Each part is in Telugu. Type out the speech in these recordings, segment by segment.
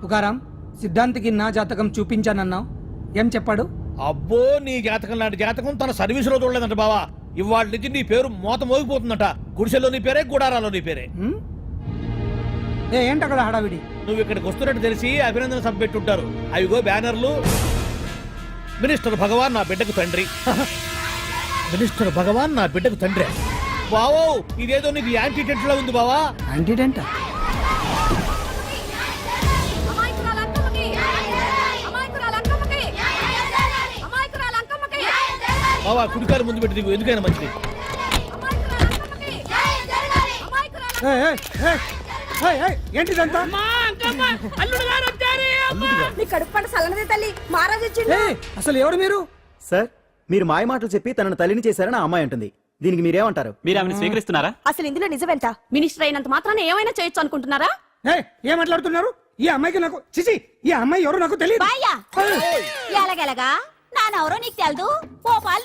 తుకారాం, సిద్ధాంతికి నా జాతకం చూపించానన్నావు, ఏం చెప్పాడు? అబ్బో, నీ జాతకం లాంటి జాతకం తన సర్వీసులో చూడలేదంట బావా. ఇవాళ నుంచి నీ పేరు మోత మోగిపోతుందట. గుడిసెలో నీ పేరే, గుడారాలో నీ పేరే. ఏంటి అక్కడ హడావిడి? నువ్వు ఇక్కడికి వస్తున్నట్టు తెలిసి అభినందన సభ పెట్టుంటారు. అవిగో బ్యానర్లు. మినిస్టర్ భగవాన్ నా బిడ్డకు తండ్రి. మినిస్టర్ భగవాన్ నా బిడ్డకు తండ్రి. బావో, ఇదేదో నీకు యాంటీటెంట్ లా ఉంది బావా. యాంటీటెంట్? బావా, కుడికారు ముందు పెట్టి దిగు, ఎందుకైనా మంచిది. ఏంటిదంతా? అసలు ఎవరు మీరు? సార్, మీరు మాయ మాటలు చెప్పి తనను తల్లిని చేశారని ఆ అమ్మాయి అంటుంది. దీనికి మీరేమంటారు? మీరు ఆమెను స్వీకరిస్తున్నారా? అసలు ఇందులో నిజమేంట? మినిస్టర్ అయినంత మాత్రాన ఏమైనా చేయొచ్చు అనుకుంటున్నారా? ఏం మాట్లాడుతున్నారు? ఈ అమ్మాయికి నాకు చిచి, ఈ అమ్మాయి ఎవరు నాకు తెలియదు. ఎలాగెలగా నానెవరో నీకు తెలదు. ఓ పాల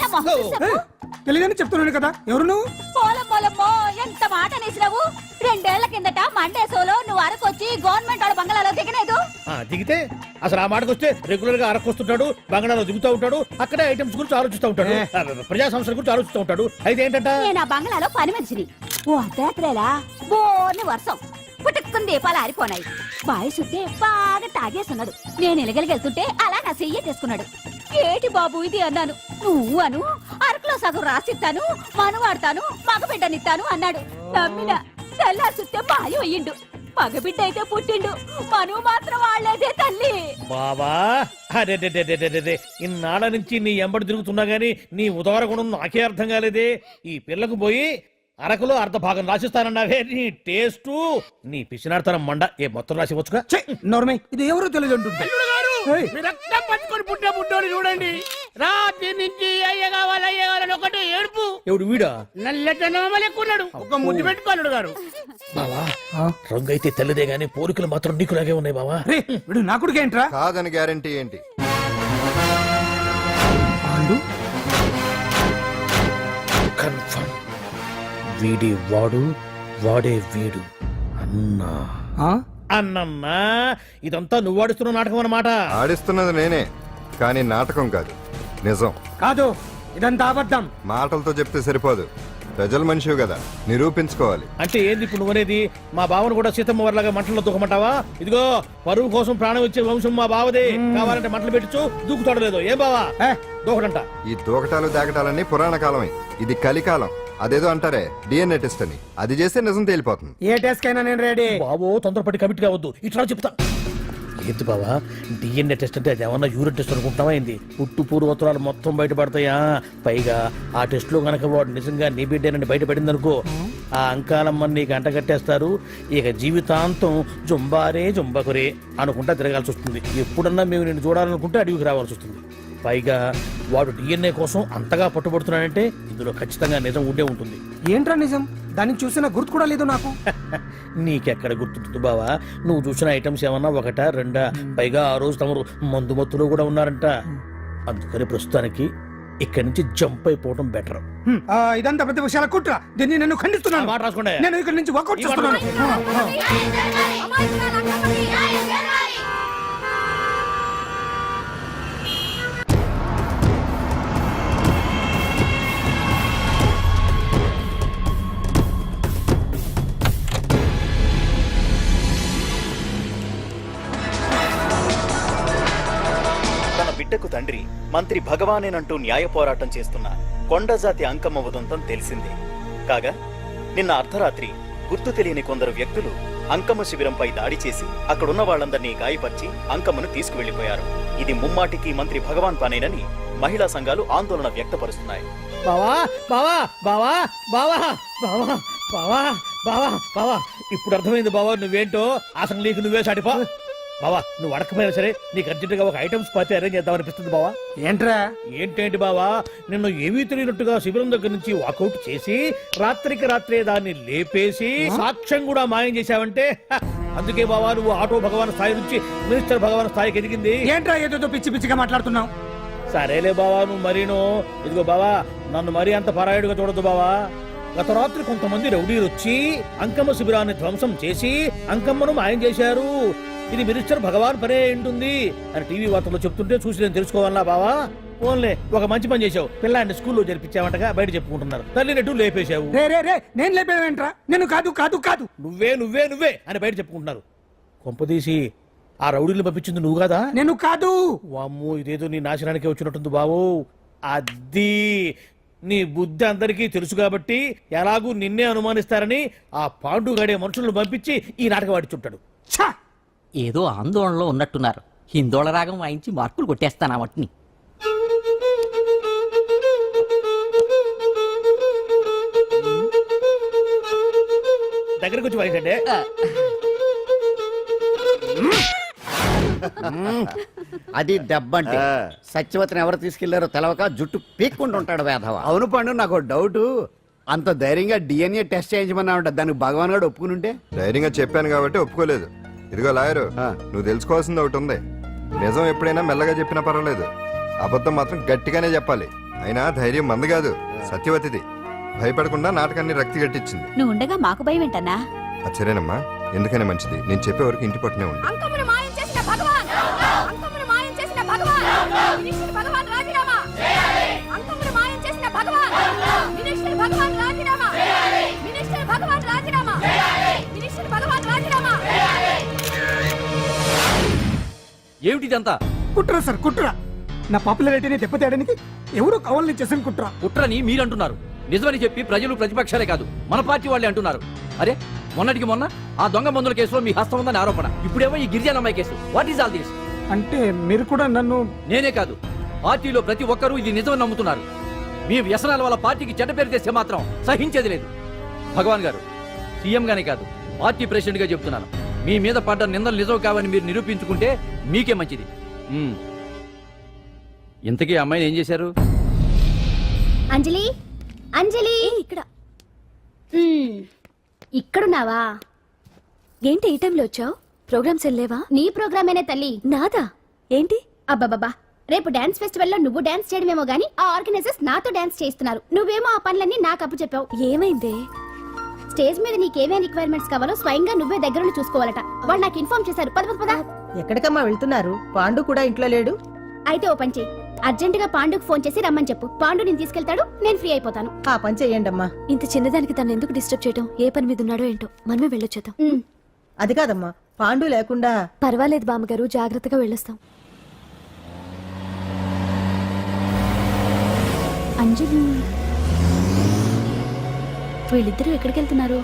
తెలియదని చెప్తున్నాను కదా. ఎవరు నువ్వు? పోలమ్మో, ఎంత మాట అనేసినావు. 2 ఏళ్ల కిందట మండే సోలో నువ్వు అరకొచ్చి గవర్నమెంట్ వాళ్ళ బంగ్లాలో దిగలేదు. దిగితే అసలు ఆ మాటకు వస్తే రెగ్యులర్ గా అరకొస్తుంటాడు, బంగాళాలో దిగుతూ ఉంటాడు, అక్కడే ఐటమ్స్ గురించి ఆలోచిస్తూ ఉంటాడు, ప్రజా సంస్థల గురించి ఆలోచిస్తూ ఉంటాడు. అయితే ఏంటంట, నేను ఆ బంగ్లాలో పని మనిషిని. ఓ అర్ధరాత్రేలా బోర్ని వర్షం పుట్టుకుని దీపాలు ఆరిపోనాయి. బాయ్ సుట్టే బాగా తాగేస్తున్నాడు. నేను ఎలగలిగెళ్తుంటే అలా నా చెయ్యి తీసుకున్నాడు. ఏటి బాబు ఇది అన్నాను. నువ్వు అను, అరకులో సగం రాసిస్తాను, మనువాడతాను, మగబిడ్డనిస్తాను అన్నాడు. నమ్మిన తెల్లారి సుట్టే బాయ్ అయ్యిండు. మగబిడ్డ అయితే పుట్టిండు, మనువు మాత్రం వాళ్లేదే తల్లి. బాబా, ఇన్నాళ్ళ నుంచి నీ ఎంబడి తిరుగుతున్నా గానీ నీ ఉదార గుణం నాకే అర్థం కాలేదే. ఈ పిల్లకు పోయి అరకులో అర్ధ భాగం రాసిస్తానన్నావే. నీ టేస్టు, నీ పిచ్చినాడతనం మండ. మొత్తం రాసి వచ్చుగా. ఇది ఎవరు తెలియదు అంటుంది. రక్తం పట్టుకొని పుట్టే పుట్టోడు చూడండి. రాత్రి నుంచి అయ్య కావాలని ఒకటి ఏడుపు. ఎవడు వీడా? నల్లెట్టనోమ లెక్కున్నాడు. ఒక ముద్దు పెట్టుకోలేడు గారు. బావా, రంగు అయితే తెల్లదే గానీ పోలికలు మాత్రం నీకులాగే ఉన్నాయి బావా. వీడు నా కొడుకు ఏంట్రా? కాదని గ్యారంటీ ఏంటి? కన్ఫర్మ్. వీడి వాడు, వాడే వీడు. అన్నా అన్నన్నా, ఇదంతా నువ్వు ఆడిస్తున్న నాటకం అన్నమాట. ఆడిస్తున్నది నేనే, కానీ నాటకం కాదు, నిజం. కాదు, ఇదంతా అబద్ధం. మాటలతో చెప్తే సరిపోదు, ప్రజల మనిషివి కదా, నిరూపించుకోవాలి. అంటే ఏంది ఇప్పుడు నువ్వనేది? మా బావను కూడా సీతమ్మ వారిలాగా మంటల్లో దూకమంటావా? ఇదిగో, పరువు కోసం ప్రాణం ఇచ్చే వంశం మా బావదే. కావాలంటే మంటలు పెట్టచ్చు, దూకుతాడలేదు. ఏం బావా దూకడంట? ఈ దూకటాలు దాకటాలన్నీ పురాణ కాలమే, ఇది కలికాలం. అదేదో అంటారే డిఎన్ఏ టెస్ట్ అని, అది చేస్తే నిజం తేలిపోతుంది. ఏ టెస్ట్ కైనా నేను రెడీ. బాబో, తొందరపడి కమిట్ కావద్దు. ఇట్లా చెప్తా. ఏంటి బావా, డిఎన్ఏ టెస్ట్ అంటే అది ఏమన్నా యూరిన్ టెస్ట్ అనుకుంటున్నావా ఏంది? పుట్టు పూర్వోత్తరాలు మొత్తం బయటపడతాయా? పైగా ఆ టెస్ట్ లో గనక వాడు నిజంగా నీ బిడ్డేనని బయటపడింది అనుకో, ఆ అంకాలమ్మని నీకు అంటగట్టేస్తారు. ఇక జీవితాంతం జుంబారే జుంబకురే అనుకుంటా తిరగాల్సి వస్తుంది. ఎప్పుడన్నా మేము నిన్ను చూడాలనుకుంటే అడవికి రావాల్సి వస్తుంది. పైగా వాడు డిఎన్ఏ కోసం అంతగా పట్టుబడుతున్నాడంటే ఇందులో ఖచ్చితంగా నిజం ఉండే ఉంటుంది. ఏంట్రా నిజం? దాన్ని చూసిన గుర్తు కూడా లేదు నాకు. నీకెక్కడ గుర్తుంటుంది బావా? నువ్వు చూసిన ఐటమ్స్ ఏమన్నా ఒకటా రెండా? పైగా ఆ రోజు తమరు మందు మత్తులో కూడా ఉన్నారంట. అందుకని ప్రస్తుతానికి ఇక్కడి నుంచి జంప్ అయిపోవడం బెటర్. ఇదంతా పెద్ద విషయాల కుట్ర. దీన్ని నేను ఖండిస్తున్నాను. మాట రాసుకోండి. నేను ఇక్కడి నుంచి వాకౌట్ చేస్తున్నాను. బిడ్డకు తండ్రి మంత్రి భగవానేనంటూ న్యాయ పోరాటం చేస్తున్న కొండజాతి అంకమ్మ ఉదంతం తెలిసిందే. కాగా నిన్న అర్ధరాత్రి గుర్తు తెలియని కొందరు వ్యక్తులు అంకమ్మ శిబిరంపై దాడి చేసి అక్కడున్న వాళ్ళందరినీ గాయపరిచి అంకమ్మను తీసుకువెళ్లిపోయారు. ఇది ముమ్మాటికి మంత్రి భగవాన్ పనేనని మహిళా సంఘాలు ఆందోళన వ్యక్తపరుస్తున్నాయి. బావా బావా బావా బావా బావా బావా బావా బావా ఇప్పుడు అర్థమైంది బావా నువ్వేంటో. అసలు నీకు నువ్వే సాటిపా. బావా, నువ్వు అడకపోయినా సరే నీకు అర్జెంటుగా ఒక ఐటమ్స్ పార్టీ అరేంజ్ చేద్దామనిపిస్తుంది బావా. ఏంట్రా? ఏంటేంటి బావా, నిన్ను ఏమీ తెలియనట్టుగా శిబిరం దగ్గర నుంచి వాకౌట్ చేసి రాత్రికి రాత్రే దాన్ని లేపేసి సాక్ష్యం కూడా మాయం చేశావంటే అందుకే బావా నువ్వు ఆటో భగవాన్ స్థాయి నుంచి మినిస్టర్ భగవాన్ స్థాయికి ఎదిగింది. ఏంట్రా ఏదో పిచ్చి పిచ్చిగా మాట్లాడుతున్నావు? సరేలే బావా, నువ్వు మరీను. ఇదిగో బావా, నన్ను మరీ అంత పరాయుడుగా చూడద్దు బావా. గత రాత్రి కొంతమంది రౌడీలు వచ్చి అంకమ్మ శిబిరాన్ని ధ్వంసం చేసి అంకమ్మను మాయం చేశారు. ఇది మినిస్టర్ భగవాన్ పనే ఉంటుంది అని టీవీ వార్తల్లో చెప్తుంటే చూసి నేను తెలుసుకోవాలా బావా? ఓన్లే ఒక మంచి పని చేశావు. పిల్లాన్ని స్కూల్లో జరిపించావంటగా బయట చెప్పుకుంటున్నారు. తల్లి నెట్టు లేపేశావు. రే రే రే నేను లేపేవేంట్రా? నేను కాదు కాదు కాదు. నువ్వే నువ్వే నువ్వే అని బయట చెప్పుకుంటున్నారు. కొంపదీసి ఆ రౌడీలు పంపించింది నువ్వు కాదా? నేను కాదు. వామ్మో, ఇదేదో నీ నాశనానికి వచ్చినట్టుంది బావు. అది నీ బుద్ధి అందరికీ తెలుసు కాబట్టి ఎలాగూ నిన్నే అనుమానిస్తారని ఆ పాండుగాడే మనుషులను పంపించి ఈ నాటకం ఆడిచుంటాడు. ఛా! ఏదో ఆందోళనలో ఉన్నట్టున్నారు. హిందోళ రాగం వాయించి మార్కులు కొట్టేస్తాను ఆ మట్టిని. దగ్గరకు వచ్చి వాయించండి. అది దెబ్బంటే సత్యవతిని ఎవరు తీసుకెళ్లారో తెలవక జుట్టు పీక్కుంటూ ఉంటాడు వేధవ. అవును పండు, నాకు డౌట్. అంత ధైర్యంగా డిఎన్ఏ టెస్ట్ చేయించమన్నా ఉంటా, దానికి భగవాన్ గారు ఒప్పుకుని ఉంటే. ధైర్యంగా చెప్పాను కాబట్టి ఒప్పుకోలేదు. ఇదిగో లాయరు, నువ్వు తెలుసుకోవాల్సింది ఒకటి ఉంది. నిజం ఎప్పుడైనా మెల్లగా చెప్పినా పర్వాలేదు, అబద్ధం మాత్రం గట్టిగానే చెప్పాలి. అయినా ధైర్యం మంది కాదు, సత్యవతిది. భయపడకుండా నాటకాన్ని రక్తి గట్టించింది. నువ్వు ఉండగా మాకు భయం ఏంటన్నా? అచ్చరేనమ్మా, ఎందుకనే మంచిది. నేను చెప్పే వరకు ఇంటి పట్టునే ఉంది. అంకమ్మను మాయం చేసిన భగవాన్! అంకమ్మను మాయం చేసిన భగవాన్! మినిస్టర్ భగవాన్ రాజీనామా! అంకమ్మను మాయం చేసిన భగవాన్! మినిస్టర్ భగవాన్ రాజీనామా! మినిస్టర్ భగవాన్ రాజీనామా! మినిస్టర్ భగవాన్ రాజీనామా! ఏమిటిదంతా? కుట్ర సార్, కుట్ర. నా పాపులారిటీని దెబ్బతేయడానికి ఎవరు కావాలని చేసిన కుట్ర. కుట్రని మీరంటున్నారు. నిజమని చెప్పి ప్రజలు ప్రతిపక్షాలే కాదు మన పార్టీ వాళ్ళే అంటున్నారు. అరే, మొన్నటికి మొన్న ఆ దొంగ మందుల కేసులో మీ హస్తం ఉందని ఆరోపణ. ఇప్పుడేమో ఈ గిరిజన అమ్మాయి case. What is all this? అంటే మీరు కూడా నన్ను... నేనే కాదు, పార్టీలో ప్రతి ఒక్కరూ ఇది నిజమని నమ్ముతున్నారు. మీ వ్యసనాల వల్ల పార్టీకి చెడ్డ పేరు తెస్తే మాత్రం సహించేది లేదు. భగవాన్ గారు, సీఎం గానే కాదు, పార్టీ ప్రెసిడెంట్ గా చెప్తున్నాను. మీ మీద పడ్డ నిందలు నిజం కావని మీరు నిరూపించుకుంటే మీకే మంచిది. ఇంతకీ అమ్మాయిని ఏం చేశారు? అంజలి, అంజలి, ఇక్కడ ఇక్కడున్నావా? ఏంటి ఈ టైంలో వచ్చావు? ప్రోగ్రామ్స్ వెళ్ళేవా? నీ ప్రోగ్రామేనే తల్లి. నాదా? ఏంటి? అబ్బాబాబా, రేపు డాన్స్ ఫెస్టివల్ లో నువ్వు డాన్స్ చేయడమేమో గానీ ఆ ఆర్గనైజర్స్ నాతో డాన్స్ చేస్తున్నారు. నువ్వేమో ఆ పనులన్నీ నాకు అప్పు చెప్పావు. ఏమైందే? స్టేజ్ మీద నీకేమేం రిక్వైర్మెంట్స్ కావాలో స్వయంగా నువ్వే దగ్గరుండి చూసుకోవాలట. వాళ్ళు నాకు ఇన్ఫార్మ్ చేశారు. పద పద పద. ఎక్కడికమ్మా వెళ్తున్నారు? పాండు కూడా ఇంట్లో లేడు. అయితే ఓ పని చెయ్యి, అర్జెంట్ గా పాండుకు ఫోన్ చేసి రమ్మని చెప్పు. పాండు నేను తీసుకెళ్తాడు, నేను ఫ్రీ అయిపోతాను. ఆ పని చెయ్యండి అమ్మా. ఇంత చిన్నదానికి తను ఎందుకు డిస్టర్బ్ చేయటం? ఏ పని మీద ఉన్నాడో ఏంటో, మనమే వెళ్ళొచ్చేద్దాం. అది కాదమ్మా, పాండు లేకుండా... పర్వాలేదు బామ్మగారు, జాగ్రత్తగా వెళ్ళొస్తాం. అంజలి, వీళ్ళిద్దరూ ఎక్కడికి వెళ్తున్నారు?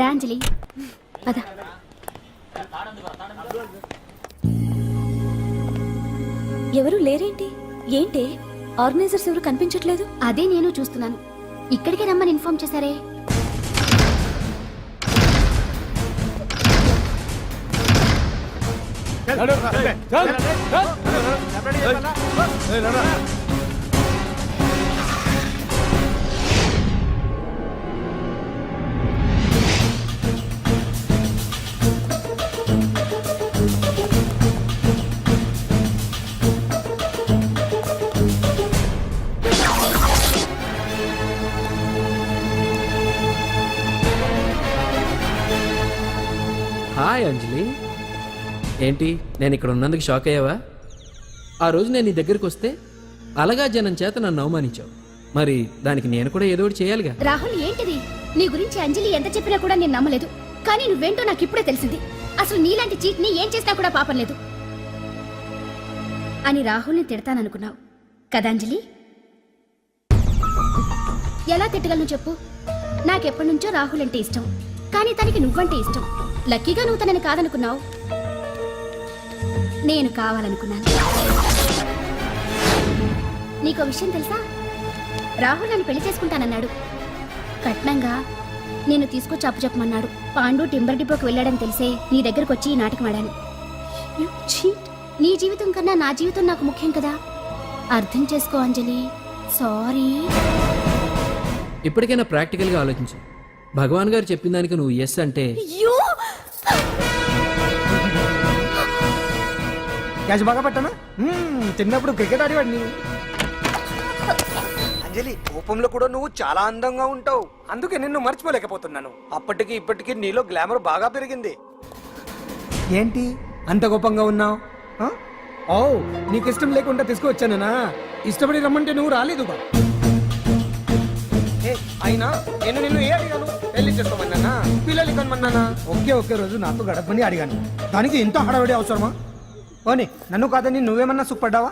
రాంజలి, పద. ఎవరు లేరేంటి? ఏంటి ఆర్గనైజర్స్ ఎవరు కనిపించట్లేదు? అదే నేను చూస్తున్నాను. ఇక్కడికే రమ్మని ఇన్ఫార్మ్ చేశారే. హాయ్ అంజలి, ఏంటి నేను ఇక్కడ ఉన్నందుకు షాక్ అయ్యావా? ఆ రోజు నేను నీ దగ్గరికి వస్తే అలగా జనం చేత నన్ను అవమానించావు. మరి దానికి నేను కూడా ఏదో ఒకటి చేయాలిగా. రాహుల్, ఏంటిది? నీ గురించి అంజలి ఎంత చెప్పినా కూడా నేను నమ్మలేదు. కానీ నువ్వేంటో నాకు ఇప్పుడే తెలిసింది. అసలు నీలాంటి చీట్ ని ఏం చేసినా కూడా పాపం లేదు అని రాహుల్ని తిడతాననుకున్నావు కదా అంజలి? ఎలా తిట్టగలను చెప్పు? నాకెప్పటి నుంచో రాహుల్ అంటే ఇష్టం, కానీ తనకి నువ్వంటే ఇష్టం. లక్కీగా నువ్వు తనని కాదనుకున్నావు, నేను కావాలనుకున్నాను. నీకో విషయం తెలుసా? రాహుల్ నన్ను పెళ్లి చేసుకుంటానన్నాడు. కట్నంగా నేను తీసుకొచ్చి అప్పు చెప్పమన్నాడు. పాండు టింబర్ డిపోకి వెళ్ళాడని తెలిసే నీ దగ్గరకు వచ్చి ఈ నాటకం ఆడాను. నీ జీవితం కన్నా నా జీవితం నాకు ముఖ్యం కదా, అర్థం చేసుకో అంజలి. సారీ. ఇప్పటికైనా ప్రాక్టికల్గా ఆలోచించు. భగవాన్ గారు చెప్పిన దానికి నువ్వు ఎస్ అంటే అయ్యో క్యాష్ బాగా పట్టానా చిన్నప్పుడు క్రికెట్ ఆడేవాడిని. అంజలి కోపంలో కూడా నువ్వు చాలా అందంగా ఉంటావు, అందుకే నిన్ను మర్చిపోలేకపోతున్నాను. అప్పటికి ఇప్పటికి నీలో గ్లామర్ బాగా పెరిగింది. ఏంటి అంత కోపంగా ఉన్నావు? ఓ నీకు ఇష్టం లేకుండా తీసుకువచ్చానా? ఇష్టపడి రమ్మంటే నువ్వు రాలేదు బా. అయినా నేను నిన్ను ఏ అడిగాను? పెళ్లి చేసుకోమన్నానా, పిల్లలు కనమన్నానా? ఒకే రోజు నాతో గడపని అడిగాను, దానికి ఇంత హడావిడి అవసరమా? పోనీ నన్ను కాదని నువ్వేమన్నా సుఖపడ్డావా?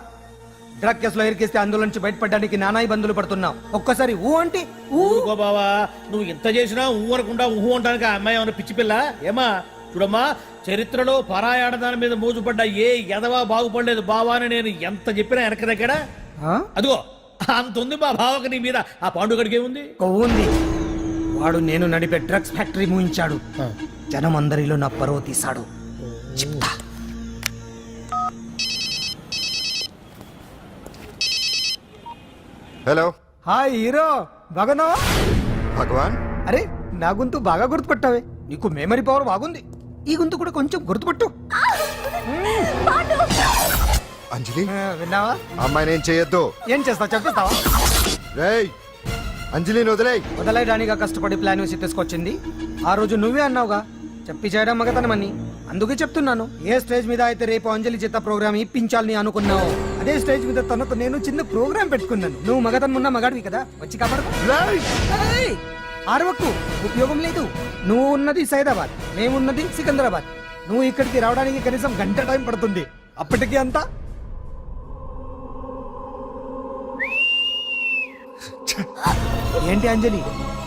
డ్రగ్ కేసులో ఇరికిస్తే అందులో నుంచి బయటపడడానికి నానా ఇబ్బందులు పడుతున్నావు. ఒక్కసారి ఊ అంటే ఊరుకో బావా, నువ్వు ఇంత చేసినా ఊ అనకుండా ఊహు అంటానికి ఆ అమ్మాయి ఏమైనా పిచ్చి పిల్ల? ఏమా చూడమ్మా, చరిత్రలో పరాయాడదాని మీద మోజుపడ్డ ఏ ఎదవా బాగుపడలేదు బావా అని నేను ఎంత చెప్పినా వెనక దగ్గర అదిగో అంత ఉంది మా బావకి నీ మీద. ఆ పాండుగడికి ఏముంది? కొవ్వుంది. వాడు నేను నడిపే డ్రగ్స్ ఫ్యాక్టరీ మూయించాడు, జనం అందరిలో నా పరువు తీశాడు. చెప్తా. హలో హాయ్ హీరో, బాగున్నావా? భగవాన్. అరే నా గొంతు బాగా గుర్తుపట్టావే, నీకు మెమరీ పవర్ బాగుంది. ఈ గొంతు కూడా కొంచెం గుర్తుపట్టు. అంజలి విన్నావా? అమ్మాయి నేను చేయొద్దు. ఏం చేస్తావు చెప్పేస్తావా? రేయ్ అంజలిని వదిలేయ్. వదలైడానిగా కష్టపడి ప్లాన్ వేసి తీసుకొచ్చింది. ఆ రోజు నువ్వే అన్నావుగా చెప్పి చేయడం మగతనమని, అందుకే చెప్తున్నాను. ఏ స్టేజ్ మీద అయితే రేపు అంజలి చేత ప్రోగ్రామ్ ఇప్పించాలని అనుకున్నావు, అదే స్టేజ్ మీద తనతో నేను చిన్న ప్రోగ్రామ్ పెట్టుకున్నాను. నువ్వు మగతనం ఉన్న మగాడివి కదా, వచ్చి కాపాడు. ఆరవకు, ఉపయోగం లేదు. నువ్వు ఉన్నది సైదాబాద్, మేమున్నది సికింద్రాబాద్. నువ్వు ఇక్కడికి రావడానికి కనీసం గంట టైం పడుతుంది. అప్పటికి అంతా ఏంటి అంజలి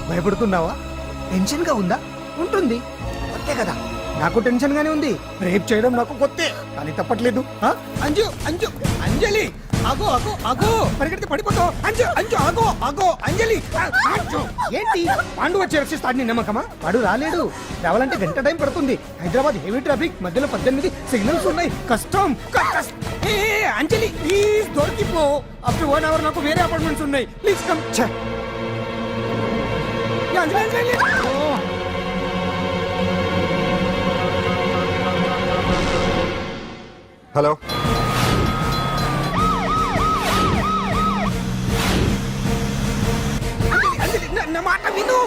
భయపడుతున్నావా? టెన్షన్ గా ఉందా? ఉంటుంది, కొత్తే కదా. నాకు టెన్షన్ గానే ఉంది. రేప్ చేయడం నాకు కొత్తే, కానీ తప్పట్లేదు. అంజు అంజు అంజలి ఆగో ఆగో ఆగో, పరిగెడితే పడిపోతావు. అంజు అంజు ఆగో ఆగో అంజలి. అంజు ఏంటి పాండు వచ్చి రక్షిస్తాడు నీ నమ్మకమా? వాడు రాలేడు, రావాలంటే గంట టైం పడుతుంది. హైదరాబాద్ హెవీ ట్రాఫిక్, మధ్యలో 18 సిగ్నల్స్ ఉన్నాయి, కష్టం. అంజలి ప్లీజ్ దొరికిపో. ఆఫ్టర్ 1 hour నాకు వేరే అపార్ట్మెంట్స్ ఉన్నాయి, please come. Anjali Anjali hello నా మాట విను.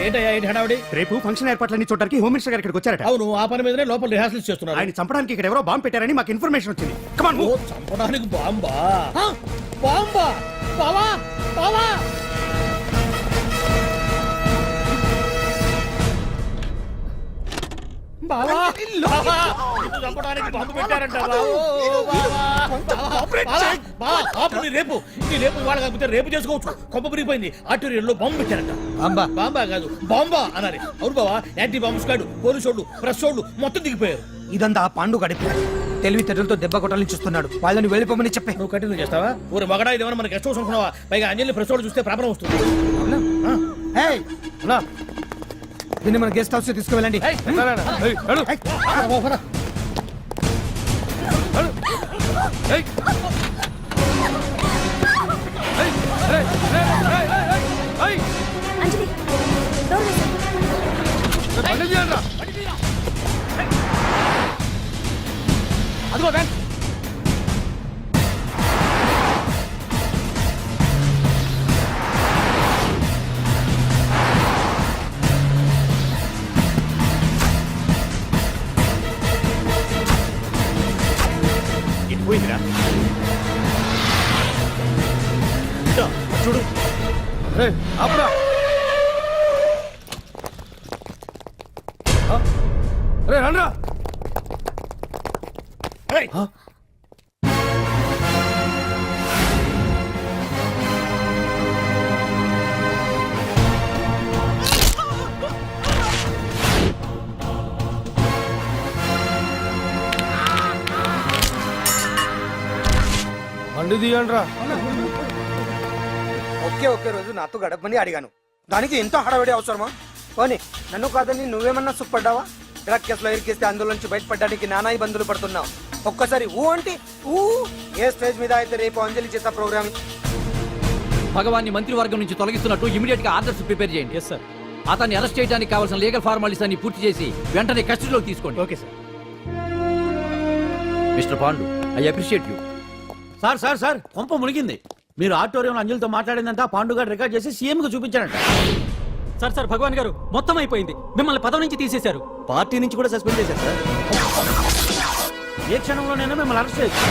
ఏంటయ్యా ఏంటి హడావిడి? రేపు ఫంక్షన్ ఏర్పాట్లన్నీ చూడడానికి హోమ్ మినిస్టర్ గారు ఇక్కడికి వచ్చారట. అవును, ఆ పని మీదనే లోపల రిహార్సల్స్ చేస్తున్నారు. ఆయన చంపడానికి ఇక్కడ ఎవరో బాంబు పెట్టారని మాకు ఇన్ఫర్మేషన్ వచ్చింది. కమాన్. ఓ చంపడానికి బాంబా? బాంబా? బావా బావా బావా బావా, చంపడానికి బాంబు పెట్టారంట. రేపు వాళ్ళ కాకపోతే రేపు చేసుకోవచ్చు. కొమ్మ పిరిగిపోయింది. ఆర్టీరియల్లో బాంబు పెట్టారంట. బాంబా? బాంబా కాదు, బాంబా అనాలి. అవును బావా, యాంటీ బాంబ్ స్క్వాడ్, పోలీసు వాళ్ళు, ప్రెస్ వాళ్ళు మొత్తం దిగిపోయారు. ఇదంతా ఆ పాండు గడిపారు. తెలివితేటలతో దెబ్బ కొట్టాలని చూస్తున్నాడు. వాళ్ళని వెళ్ళిపోమని చెప్పే. నువ్వు కంటిన్యూ చేస్తావా? ఊరు మగడా ఇదేమన్నా మనకి గెస్ట్ హౌస్ అనుకున్నావా? పైగా అంజలి ప్రెస్ వాళ్ళు చూస్తే ప్రాబ్లం వస్తుంది. దీన్ని మన గెస్ట్ హౌస్ తీసుకువెళ్ళండి. అంజలి డోర్ వేసేయ్. అదిగో వ్యాన్. ఇది పోయిందిరా. చూడు అప్పుడా రండ్రా. బండి తీయండి రా. ఒకే రోజు నాతో గడపని అడిగాను, దానికి ఎంతో హడావిడి అవసరమా? పోనీ నన్ను కాదని నువ్వేమన్నా సుఖపడ్డావా? డ్రగ్ కేసులో ఇరికిస్తే అందులో నుంచి బయటపడడానికి నానా ఇబ్బందులు పడుతున్నావు. ఒక్కసారి ఊ అంటే ఊ. ఏ స్టేజ్ మీద అయితే రేపు అంజలి చేసే ప్రోగ్రామ్ భగవాన్ని మంత్రివర్గం నుంచి తొలగిస్తున్నట్టు ఇమీడియట్ గా ఆర్డర్స్ ప్రిపేర్ చేయండి. Yes sir. అతన్ని అరెస్ట్ చేయడానికి కావాల్సిన లీగల్ ఫార్మాలిటీస్ అన్ని పూర్తి చేసి వెంటనే కస్టడీలోకి తీసుకోండి. Okay sir. Mister Pandu, I appreciate you. Sir sir sir కొంప మునిగింది. మీరు ఆడిటోరియంలో అంజలితో మాట్లాడిందంతా పాండు గారు రికార్డ్ చేసి సీఎం కు చూపించారంట. సార్ సార్ భగవాన్ గారు మొత్తం అయిపోయింది. మిమ్మల్ని పదవి నుంచి తీసేశారు. పార్టీ నుంచి కూడా సస్పెండ్ చేశారు సార్. ఏ క్షణంలోనైనా మిమ్మల్ని అరెస్ట్ చేయొచ్చు.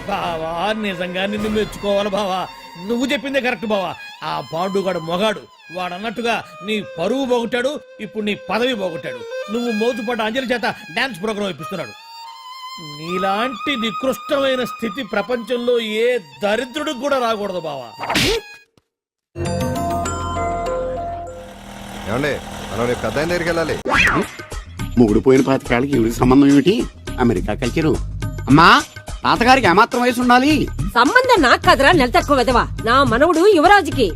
బావా నిజంగా నిన్ను మెచ్చుకోవాలి బావా. నువ్వు చెప్పిందే కరెక్ట్ బావా. ఆ పాండుగాడు మొగాడు. వాడు అన్నట్టుగా నీ పరువు పోగొట్టాడు, ఇప్పుడు నీ పదవి పోగొట్టాడు. నువ్వు మోతుపడ్డ అంజలి చేత డాన్స్ ప్రోగ్రాం ఇప్పిస్తున్నాడు. నీలాంటి నికృష్టమైన స్థితి ప్రపంచంలో ఏ దరిద్రుడికి కూడా రాకూడదు బావా. ఏమండి మనం రేపు పెద్ద ఆయన దగ్గరికి వెళ్ళాలి. ముగుడు పోయిన పాతికాళ్ళకి ఇవిడికి సంబంధం ఏమిటి? America culture. అమ్మా, తాతగారికి ఏమాత్రం వయసు ఉండాలి? సంబంధం నాకు కదరా, నెల తక్కువ విధవా. నా మనవుడు యువరాజుకి.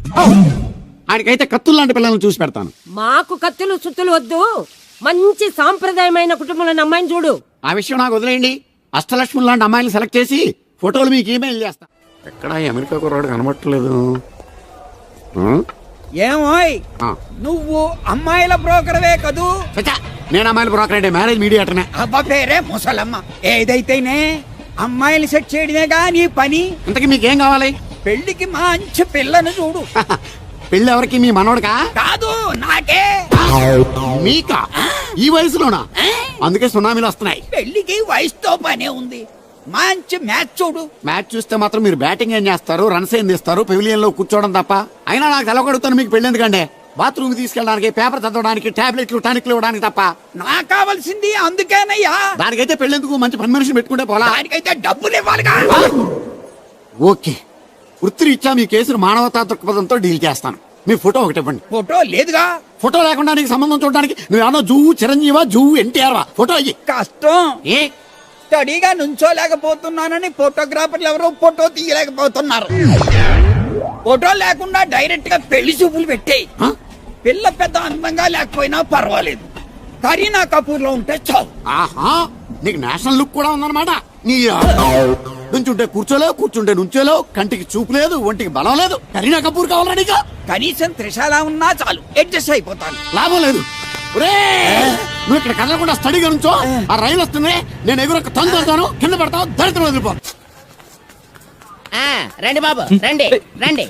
ఆయనకైతే కత్తులు లాంటి పిల్లల్ని చూసి పెడతాను. మాకు కత్తులు సుత్తులు వద్దు, మంచి సాంప్రదాయమైన కుటుంబంలో అమ్మాయిని చూడు. ఆ విషయం నాకు వదిలేయండి. అష్టలక్ష్మి లాంటి అమ్మాయిని సెలెక్ట్ చేసి ఫోటోలు మీకు ఈమెయిల్ చేస్తా. ఎక్కడ అమెరికా కుర్రాడు కనబట్టలేదు. ఏమోయ్, నువ్వు అమ్మాయిల బ్రోకర్వే కదూ? నేను అమ్మాయిల బ్రోకర్ అంటే మ్యారేజ్ మీడియాటర్నే. అబ్బా పేరే ముసలమ్మ. ఏదైతేనే అమ్మాయిలు సెట్ చేయడమేగా నీ పని. ఇంతకీ మీకేం కావాలి? పెళ్లికి మంచి పిల్లను చూడు. పెళ్లి ఎవరికి? మీ మనోడికా? కాదు, నాకే. మీకా? ఈ వయసులోనా? అందుకే సునామీలు వస్తున్నాయి. పెళ్లికి వయసుతో పనే ఉంది. మంచి మ్యాచ్ చూడు. మ్యాచ్ చూస్తే మాత్రం మీరు బ్యాటింగ్ ఏం చేస్తారు, రన్స్ ఏం తీస్తారు, పెవిలియన్ లో కూర్చోవడం తప్ప. అయినా నాకు తెలవగడుగుతాను మీకు పెళ్లి ఎందుకంటే బాత్రూమ్ తీసుకెళ్ళడానికి, పేపర్ చదవడానికి, టాబ్లెట్లు టానిక్లు ఇవ్వడానికి తప్ప. నాకు కావాల్సింది అందుకేనయ్యా. దానికైతే పెళ్లేందుకు మంచి పని మనిషిని పెట్టుకుంటే పోలా. దానికైతే డబ్బులు ఇవ్వాలిగా. ఓకే, వృత్తిరీత్యా మీ కేసును మానవతా దృక్పథంతో డీల్ చేస్తాను. మీ ఫోటో ఒకటి ఇవ్వండి. ఫోటో లేదుగా. ఫోటో లేకుండా నీకు సంబంధం చూడడానికి నువ్వేమో జువ్వు చిరంజీవా, జువ్వు ఎన్టీఆర్ వా? ఫోటో అయ్యి. కష్టం. ఏ స్టడీగా నుంచోలేకపోతున్నానని ఫోటోగ్రాఫర్లు ఎవరో ఫోటో తీయలేకపోతున్నారు. ఫోటో లేకుండా డైరెక్ట్ గా పెళ్లి చూపులు పెట్టేయి. పిల్ల పెద్ద అందంగా లేకపోయినా పర్వాలేదు, కరీనా కపూర్ లో ఉంటే చాలు. ఆహా, నీకు నేషనల్ లుక్ కూడా ఉందన్నమాట. నీ నుంచుంటే కూర్చోలేవు, కూర్చుంటే నుంచోలేవు, కంటికి చూపు లేదు, ఒంటికి బలం లేదు. కరీనా కపూర్ కావాలా నీకు? కనీసం త్రిశాల ఉన్నా చాలు, అడ్జస్ట్ అయిపోతాను. లాభం లేదు. నువ్వు ఇక్కడ కదలకుండా స్టడీగా నుంచో. ఆ రైలు వస్తుంది, నేను ఎగురొక్క తంతాను, కింద పడతావు, దరిద్రం వదిలిపో. రండి బాబు, రండి రండి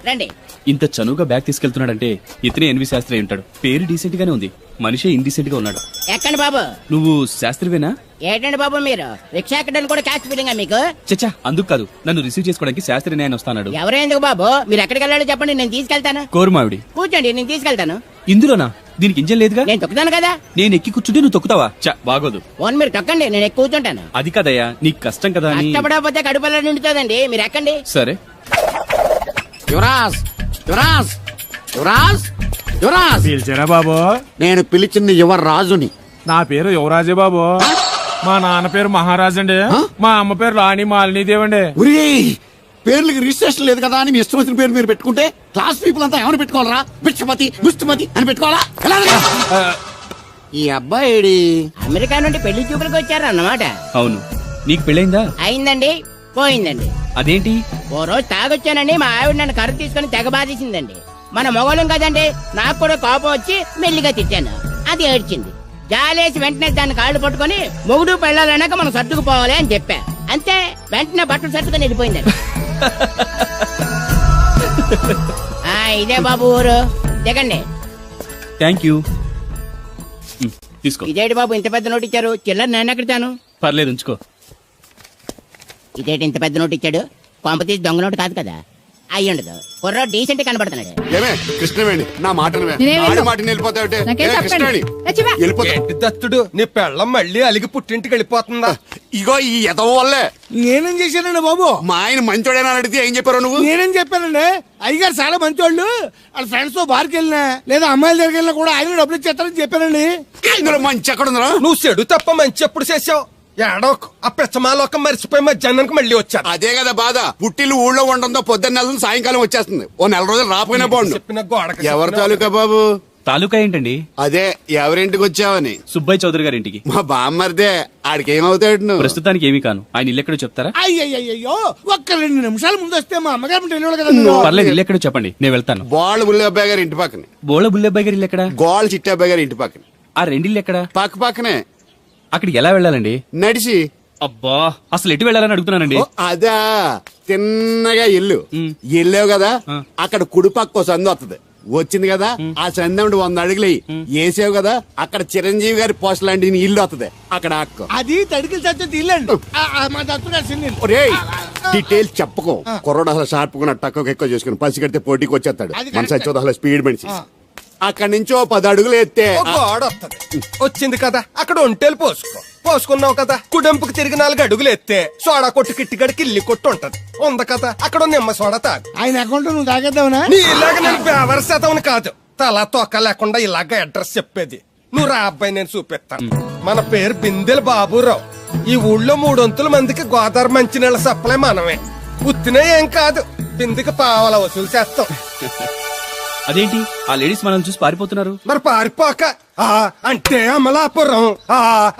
రండి. ఇంత చనువుగా బ్యాగ్ తీసుకెళ్తున్నాడంటే ఇతనే ఎన్వి శాస్త్రి ఉంటాడు. పేరు డీసెంట్ గానే ఉంది, మనిషే ఇండీసెంట్ గా ఉన్నాడు. ఎక్కండి బాబు. నువ్వు శాస్త్రివేనా? ఏంటండి బాబు మీరు రిక్షా ఎక్కడానికి కూడా క్యాష్ ఫీలింగ్ మీకు? చచ్చా, అందుకు కాదు, నన్ను రిసీవ్ చేసుకోవడానికి శాస్త్రి నేను వస్తాడు. ఎవరు ఎందుకు బాబు, మీరు ఎక్కడికి వెళ్ళాలో చెప్పండి, నేను తీసుకెళ్తాను. కోరుమావిడి. కూర్చోండి, నేను తీసుకెళ్తాను. ఇందులోనా? దీనికి ఇంజన్ లేదుగా. నేను తొక్కుతాను కదా. నేను ఎక్కి కూర్చుంటే నువ్వు తొక్కుతావా? చా, బాగోదు. ఫోన్ మీరు తొక్కండి, నేను ఎక్కి కూర్చుంటాను. అది కదయ్యా, నీకు కష్టం కదా అని. కష్టపడకపోతే కడుపులో నిండుతుందండి, మీరు ఎక్కండి. సరే. యువరాజ్, యువరాజ్, యువరాజ్, యువరాజ్. పిలిచారా బాబు? నేను పిలిచింది యువరాజుని. నా పేరు యువరాజే బాబు. మా నాన్న పేరు మహారాజ్ అండి. మా అమ్మ పేరు రాణి మాలినీదేవండి. ఉరి పేర్లకి రిజిస్ట్రేషన్ లేదు కదా అని మీ ఇష్టం వచ్చిన పేరు మీరు పెట్టుకుంటే క్లాస్ పీపుల్ అంతా ఏమని పెట్టుకోవాలరా? బిచ్చమతి, ముష్టిమతి అని పెట్టుకోవాలా? ఈ అబ్బాయి అమెరికా నుండి పెళ్లి చూపులకు వచ్చారు అన్నమాట. అవును. నీకు పెళ్ళైందా? అయిందండి, పోయిందండి. అదేంటి? ఓ రోజు తాగొచ్చానండి, మా ఆవిడ నన్ను కర్ర తీసుకుని తెగ బాధేసిందండి. మన మొగలం కదండి, నాకు కూడా కోపం వచ్చి మెల్లిగా తిట్టాను. అది ఏడ్చింది. జాలేసి వెంటనే దాన్ని కాళ్ళు పట్టుకుని మొగుడు పెళ్ళాలన్నాక మనం సర్దుకుపోవాలి అని చెప్పా. అంతే, వెంటనే బట్టలు సర్దుకొని వెళ్ళిపోయిందండి. ఇదే బాబు ఊరు, దిగండి. Thank you. తీసుకో. ఇదేంటి బాబు ఇంత పెద్ద నోటు ఇచ్చారు? చిల్లర నేను ఎక్కడతాను. పర్లేదు, ఉంచుకో. ఇదేంటి ఇంత పెద్ద నోటు ఇచ్చాడు? కొంప తీసి దొంగ నోటు కాదు కదా. అయ్యుండదు, కుర్ర డీసెంట్ కనబడుతున్నాడు. ఏమే కృష్ణవేణి, నా మాటలు దత్తుడు నీ పెళ్ళం మళ్ళీ అలిగి పుట్టింటికి వెళ్ళిపోతుందా? ఇగో ఈ ఎదవ వల్లే. నేనేం చేశానండి బాబు? మా ఆయన మంచోడేనా అడిగితే ఏం చెప్పారు నువ్వు? నేనేం చెప్పానండి? అయ్యగారు చాలా మంచోళ్ళు, వాళ్ళ ఫ్రెండ్స్ తో బార్కి వెళ్ళినా లేదా అమ్మాయిల దగ్గరికి వెళ్ళినా కూడా ఆయన డబ్బులు ఇచ్చేస్తారని చెప్పానండి. ఇందులో మంచి ఎక్కడ ఉందా? నువ్వు చెడు తప్ప మంచి ఎప్పుడు చేసావు? ఏడోకు ఆ పెచ్చమాలోకం మర్చిపోయి మధ్యాహ్నానికి మళ్ళీ వచ్చాను. అదే కదా బాధ. పుట్టిల్లు ఊళ్ళో ఉండడంతో పొద్దున్న నెల సాయంకాలం వచ్చేస్తుంది. ఓ నెల రోజులు రాపోయినా బాగుండు. చెప్పిన గోడకి ఎవరి తాలూకా బాబు? తాలూకా ఏంటండి? అదే ఎవరింటికి వచ్చావని. సుబ్బయ్య చౌదరి గారి ఇంటికి. మా బామ్మర్దే. ఆడికి ఏమవుతాడు నువ్వు? ప్రస్తుతానికి ఏమీ కాను. ఆయన ఇల్లు ఎక్కడో చెప్తారా? అయ్యయ్యో ఒక్క 2 నిమిషాల ముందు వస్తే మా అమ్మగారు తెలియదు కదా. పర్లేదు, ఇల్లు ఎక్కడో చెప్పండి, నేను వెళ్తాను. బోళ్ళ బుల్లి అబ్బాయి గారి ఇంటి పక్కనే. బోళ బుల్లెబ్బాయి గారి ఇల్లు ఎక్కడ? గోళ్ళ చిట్టి అబ్బాయి గారి ఇంటి పక్కనే. ఆ రెండిల్లు ఎక్కడ? పక్క పక్కనే. అక్కడికి ఎలా వెళ్ళాలండి? నడిచి. అబ్బా, అసలు ఎటు వెళ్ళాలని అడుగుతున్నానండి. అదా తిన్నగా ఇల్లు వెళ్ళావు కదా, అక్కడ కుడిపక్క సందు వస్తుంది. వచ్చింది కదా, ఆ సందముడు 100 అడుగులు వేసావు కదా, అక్కడ చిరంజీవి గారి పోస్ట్ లాంటి ఇల్లు వస్తుంది. అక్కడ అక్క అది తడికి చచ్చి ఇల్లండి. మా దత్తు ఒరేయ్, డీటెయిల్స్ చెప్పకో. కుర్రోడు అసలు షార్ప్ గా తక్కువ ఎక్కువ చేసుకుని పసి కడితే పోటీకి వచ్చేస్తాడు. మన సచ్చి అసలు స్పీడ్ మనిషి. అక్కడి నుంచి 10 అడుగులు ఎత్తే గోడ వస్తుంది. వచ్చింది కదా, అక్కడ ఒంటేలు పోసుకున్నావు కదా, కుడెంపుకు తిరిగి 4 అడుగులు ఎత్తే సోడా కొట్టు కిట్టిగడి కిల్లి కొట్టు ఉంటది. ఉంది కదా, అక్కడ నిమ్మ సోడా తాగు. ఆయన అకౌంట్ నువ్వు తాగేద్దావునా? నీ ఇలాగ నేను బేవరసేద్దామని కాదు, తల తోక లేకుండా ఇలాగ అడ్రస్ చెప్పేది. నువ్వు రా అబ్బాయి, నేను చూపిస్తాను. మన పేరు బిందెల బాబురావు. ఈ ఊళ్ళో 300 మందికి గోదావరి మంచినీళ్ళ సప్లై మనమే. ఉత్తినే ఏం కాదు, బిందెకి పావలా వసూలు చేస్తాం. అదేంటి ఆ లేడీస్ మనల్ని చూసి పారిపోతున్నారు? మరి పారిపోక అంటే అమలాపురం,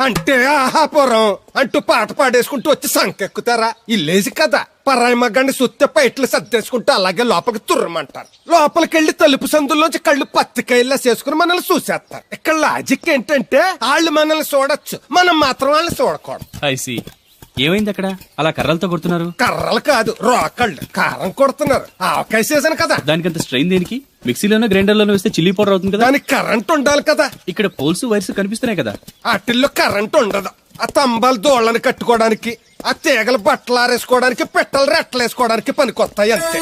అంటే ఆహాపురం అంటూ పాట పాడేసుకుంటూ వచ్చి సంకెక్కుతారా? ఇల్లేసి కదా, పరాయి మగ్గాన్ని సుత్తే పైట్లు సర్దేసుకుంటూ అలాగే లోపలికి తుర్రమంటారు. లోపలికెళ్లి తలుపు సందుల్లోంచి కళ్ళు పత్తికాయల్లా చేసుకుని మనల్ని చూసేస్తారు. ఇక్కడ లాజిక్ ఏంటంటే వాళ్ళు మనల్ని చూడొచ్చు, మనం మాత్రం వాళ్ళని చూడకూడదు. I see. ఏమైంది అక్కడ అలా కర్రలతో కొడుతున్నారు? కర్రలు కాదు, రోకళ్ళు. కారం కొడుతున్నారు. ఆవకాయ సీజన్ కదా. దానికంత స్ట్రెయిన్ దేనికి? మిక్సీలోనో గ్రైండర్ లోనో వేస్తే చిల్లీ పౌడర్ అవుతుంది కదా. దానికి కరెంట్ ఉండాలి కదా. ఇక్కడ పోల్స్ వైర్స్ కనిపిస్తున్నాయి కదా. వాటిల్లో కరెంట్ ఉండదు. ఆ తంబాలు దోళ్ళని కట్టుకోవడానికి, ఆ తీగలు బట్టలు ఆరేసుకోవడానికి, పెట్టలు రెట్టలేసుకోవడానికి పనికొస్తాయి అంతే.